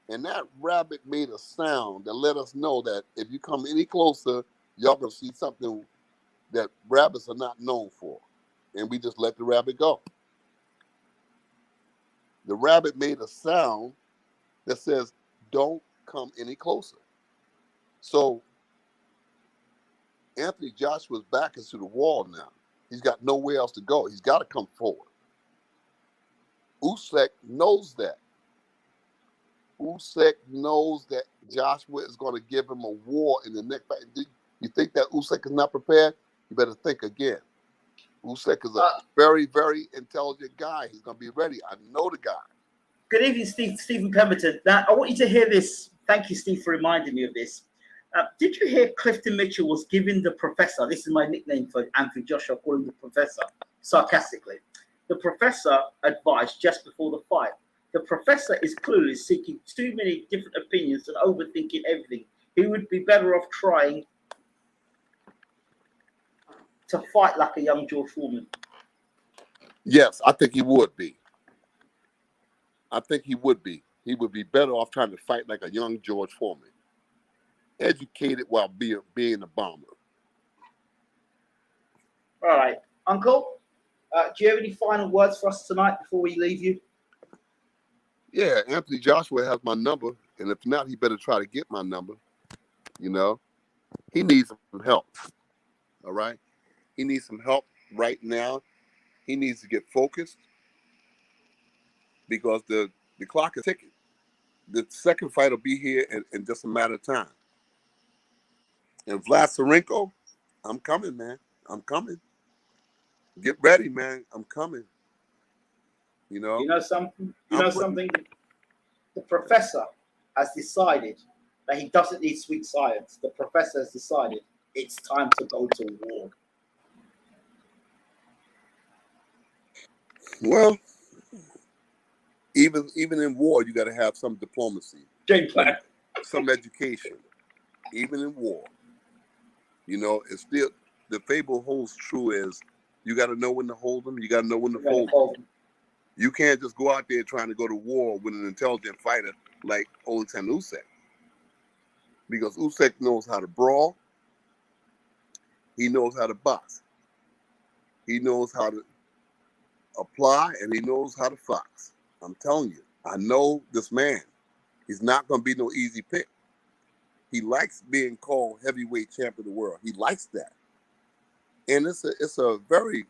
And that rabbit made a sound that let us know that if you come any closer, y'all gonna see something that rabbits are not known for. And we just let the rabbit go. The rabbit made a sound that says, don't come any closer. So Anthony Joshua's back is to the wall now. He's got nowhere else to go. He's got to come forward. Usyk knows that. Usyk knows that Joshua is going to give him a war in the next fight. You think that Usyk is not prepared? You better think again. Usyk is a very, very intelligent guy. He's going to be ready. I know the guy. Good evening, Stephen Pemberton. Now, I want you to hear this. Thank you, Steve, for reminding me of this. Did you hear Clifton Mitchell was giving the professor, this is my nickname for Anthony Joshua, I call him the professor, sarcastically. The professor advised just before the fight. The professor is clueless, seeking too many different opinions and overthinking everything. He would be better off trying to fight like a young George Foreman. Yes, I think he would be. I think he would be. He would be better off trying to fight like a young George Foreman. Educated while being a bomber. All right. Uncle, do you have any final words for us tonight before we leave you? Yeah, Anthony Joshua has my number, and if not, he better try to get my number. You know, he needs some help. All right? He needs some help right now. He needs to get focused because the clock is ticking. The second fight will be here in just a matter of time. And Vlad Sirenko, I'm coming, man. I'm coming. Get ready, man. I'm coming. You know something? Something? The professor has decided that he doesn't need sweet science. The professor has decided it's time to go to war. Well, even in war, you got to have some diplomacy, Game plan, some education. Even in war, you know, it's still the fable holds true. Is you got to know when to hold them. You got to know when to fold them. You can't just go out there trying to go to war with an intelligent fighter like Alen Usyk, because Usyk knows how to brawl. He knows how to box. He knows how to apply, and he knows how to fox. I'm telling you, I know this man. He's not going to be no easy pick. He likes being called heavyweight champion of the world. He likes that, and it's a very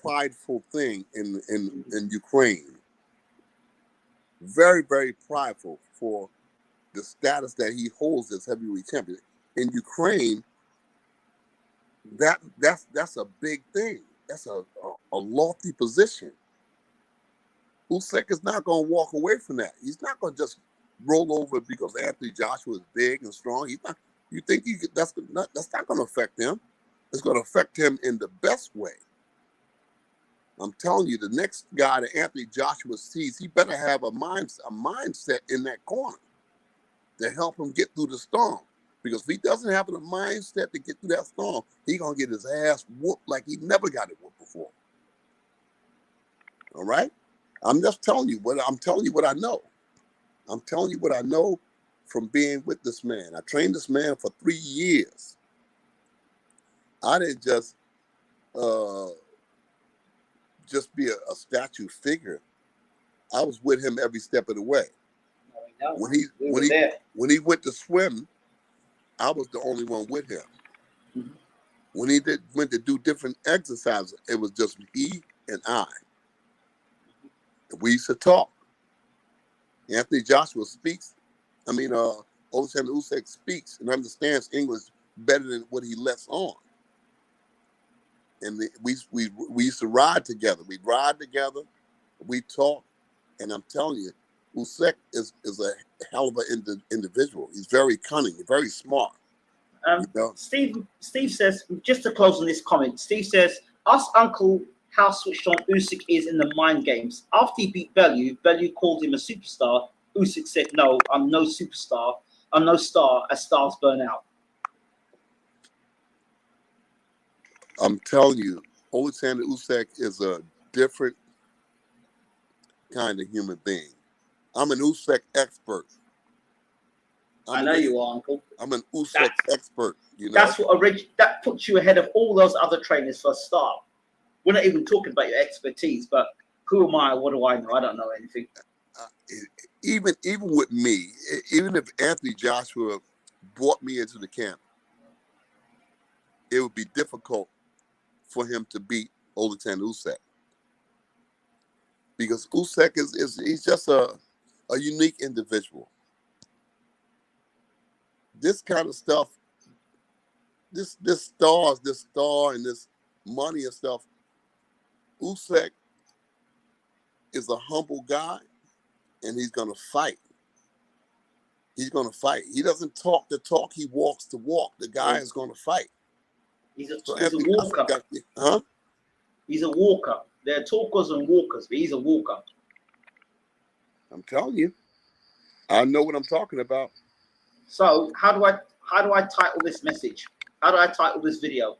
prideful thing in Ukraine. Very, very prideful for the status that he holds as heavyweight champion in Ukraine. That's a big thing. That's a lofty position. Usyk is not going to walk away from that. He's not going to just roll over because Anthony Joshua is big and strong. He's not. You think that's not going to affect him? It's going to affect him in the best way. I'm telling you, the next guy that Anthony Joshua sees, he better have a mindset in that corner to help him get through the storm. Because if he doesn't have a mindset to get through that storm, he's going to get his ass whooped like he never got it whooped before. All right? I'm just telling you what I know. I'm telling you what I know from being with this man. I trained this man for 3 years. I didn't just be a statue figure. I was with him every step of the way. When he went to swim, I was the only one with him. Mm-hmm. When he went to do different exercises, it was just he and I. We used to talk. Anthony Joshua speaks. Alen Usyk speaks and understands English better than what he lets on. And we used to ride together. We'd ride together. We talk. And I'm telling you, Usyk is a hell of an individual. He's very cunning, very smart. Steve says, just to close on this comment, Steve says, ask Uncle how switched on Usyk is in the mind games. After he beat Bellew, Bellew called him a superstar. Usyk said, "No, I'm no superstar. I'm no star, as stars burn out." I'm telling you, Alexander Usyk is a different kind of human being. I'm an Usyk expert. I know you are, Uncle. I'm an Usyk expert. You know, That's what that puts you ahead of all those other trainers for a start. We're not even talking about your expertise, but who am I? What do I know? I don't know anything. Even with me, even if Anthony Joshua brought me into the camp, it would be difficult for him to beat Alexander Usyk, because Usyk is he's just a unique individual. This kind of stuff, this star and this money and stuff, Usyk is a humble guy, and he's gonna fight. He's gonna fight. He doesn't talk the talk; he walks the walk. The guy is gonna fight. He's a walker. Huh? He's a walker. There are talkers and walkers, but he's a walker. I'm telling you, I know what I'm talking about. So how do I title this message? How do I title this video?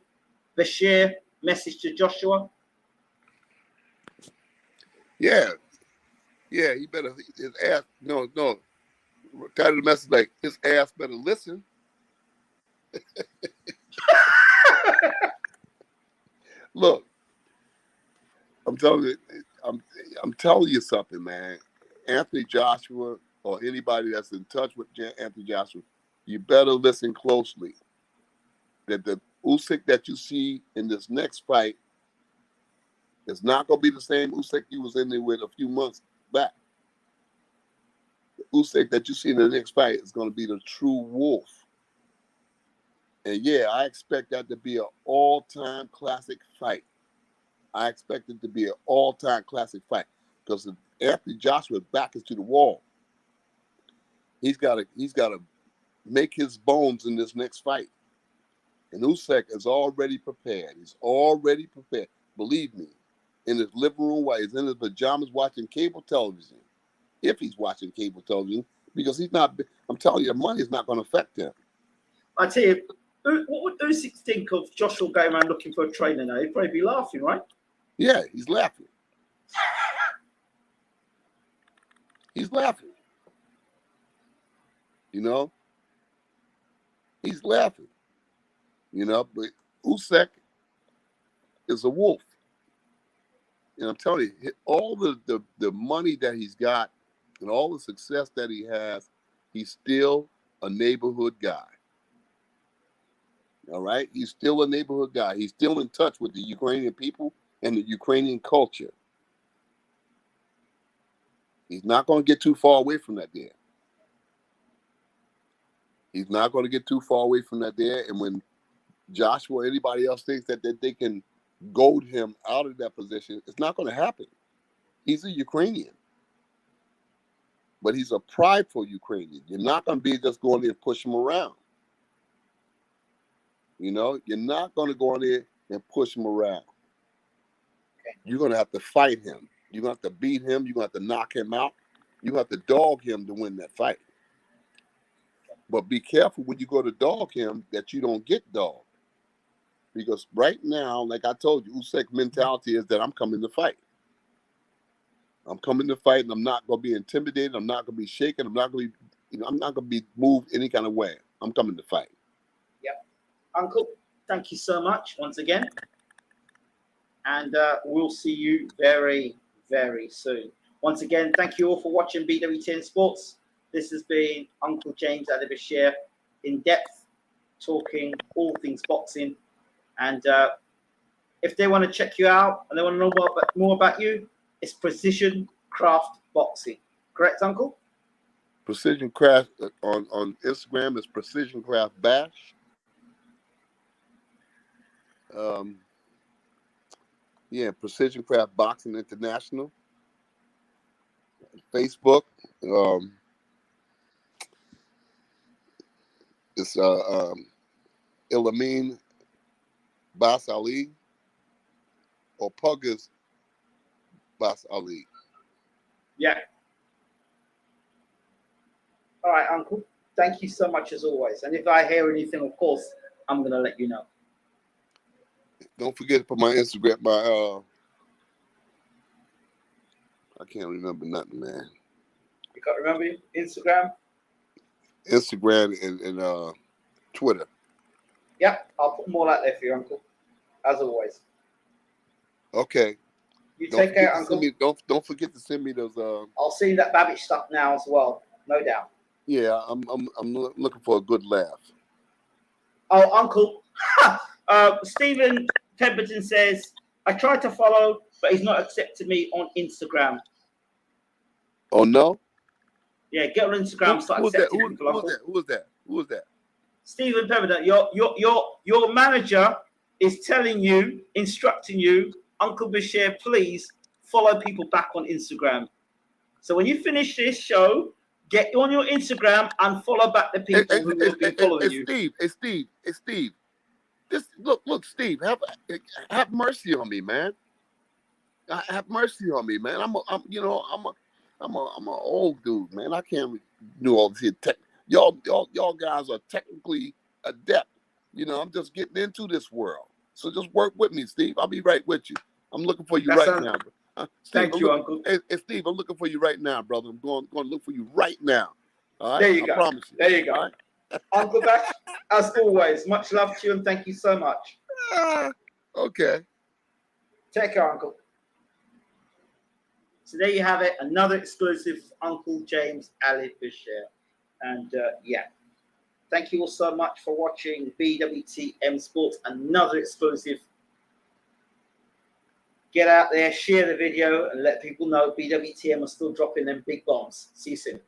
Bashir message to Joshua. Yeah, he better his ass. No. Title the message like his ass better listen. Look, I'm telling you, I'm telling you something, man. Anthony Joshua or anybody that's in touch with Anthony Joshua, you better listen closely. That the Usyk that you see in this next fight is not going to be the same Usyk you was in there with a few months back. The Usyk that you see in the next fight is going to be the true wolf. And yeah, I expect that to be an all-time classic fight. I expect it to be an all-time classic fight because if Anthony Joshua's back is to the wall, he's got to make his bones in this next fight. And Usyk is already prepared. He's already prepared. Believe me, in his living room while he's in his pajamas watching cable television, if he's watching cable television, because he's not. I'm telling you, the money is not going to affect him. I tell you, what would Usyk think of Joshua going around looking for a trainer now? He'd probably be laughing, right? Yeah, he's laughing. He's laughing. You know? He's laughing. You know, but Usyk is a wolf. And I'm telling you, all the money that he's got and all the success that he has, he's still a neighborhood guy. All right? He's still a neighborhood guy. He's still in touch with the Ukrainian people and the Ukrainian culture. He's not going to get too far away from that there. He's not going to get too far away from that there. And when Joshua or anybody else thinks that they can goad him out of that position, it's not going to happen. He's a Ukrainian. But he's a prideful Ukrainian. You're not going to be just going there and push him around. You know, you're not going to go in there and push him around. Okay. You're going to have to fight him. You're going to have to beat him. You're going to have to knock him out. You're going to have to dog him to win that fight. But be careful when you go to dog him that you don't get dogged. Because right now, like I told you, Usyk's mentality is that I'm coming to fight. I'm coming to fight, and I'm not going to be intimidated. I'm not going to be shaken. I'm not going to be moved any kind of way. I'm coming to fight. Yep. Uncle, thank you so much once again. And we'll see you very, very soon. Once again, thank you all for watching BWTN Sports. This has been Uncle James Ali Bashir, in depth, talking all things boxing. And if they want to check you out and they want to know more about you, it's Precision Craft Boxing. Correct, Uncle? Precision Craft on Instagram is Precision Craft Bash. Precision Craft Boxing International. Facebook. It's Ilamin Bas Ali. or Pugger's Boss Ali. Yeah. All right, Uncle. Thank you so much as always. And if I hear anything, of course, I'm gonna let you know. Don't forget to put my Instagram, I can't remember nothing, man. You got to remember Instagram? Instagram and Twitter. Yep, I'll put them all out there for you, Uncle. As always. Okay. You take care, Uncle. Don't forget to send me those. I'll see that Babbage stuff now as well, no doubt. Yeah, I'm looking for a good laugh. Oh, Uncle. Stephen Pemberton says, I tried to follow, but he's not accepted me on Instagram. Oh no? Yeah, get on Instagram, start accepting people. Who was that? Stephen Pemberton, your manager is telling you, instructing you, Uncle Bashir, please follow people back on Instagram. So when you finish this show, get on your Instagram and follow back the people who will be following you. Hey, Steve. Just look, Steve. Have mercy on me, man. Have mercy on me, man. I'm an old dude, man. I can't do all this. Y'all guys are technically adept. You know, I'm just getting into this world. So just work with me, Steve. I'll be right with you. I'm looking for you now. Steve, Thank you, Uncle. Hey, Steve, I'm looking for you right now, brother. I'm going to look for you right now. All right? There you go. I promise you. There you go. Right? Uncle Bash, as always, much love to you and thank you so much. Okay. Take care, Uncle. So there you have it. Another exclusive Uncle James Ali Bashir. And yeah, thank you all so much for watching BWTM Sports. Another exclusive. Get out there, share the video, and let people know BWTM are still dropping them big bombs. See you soon.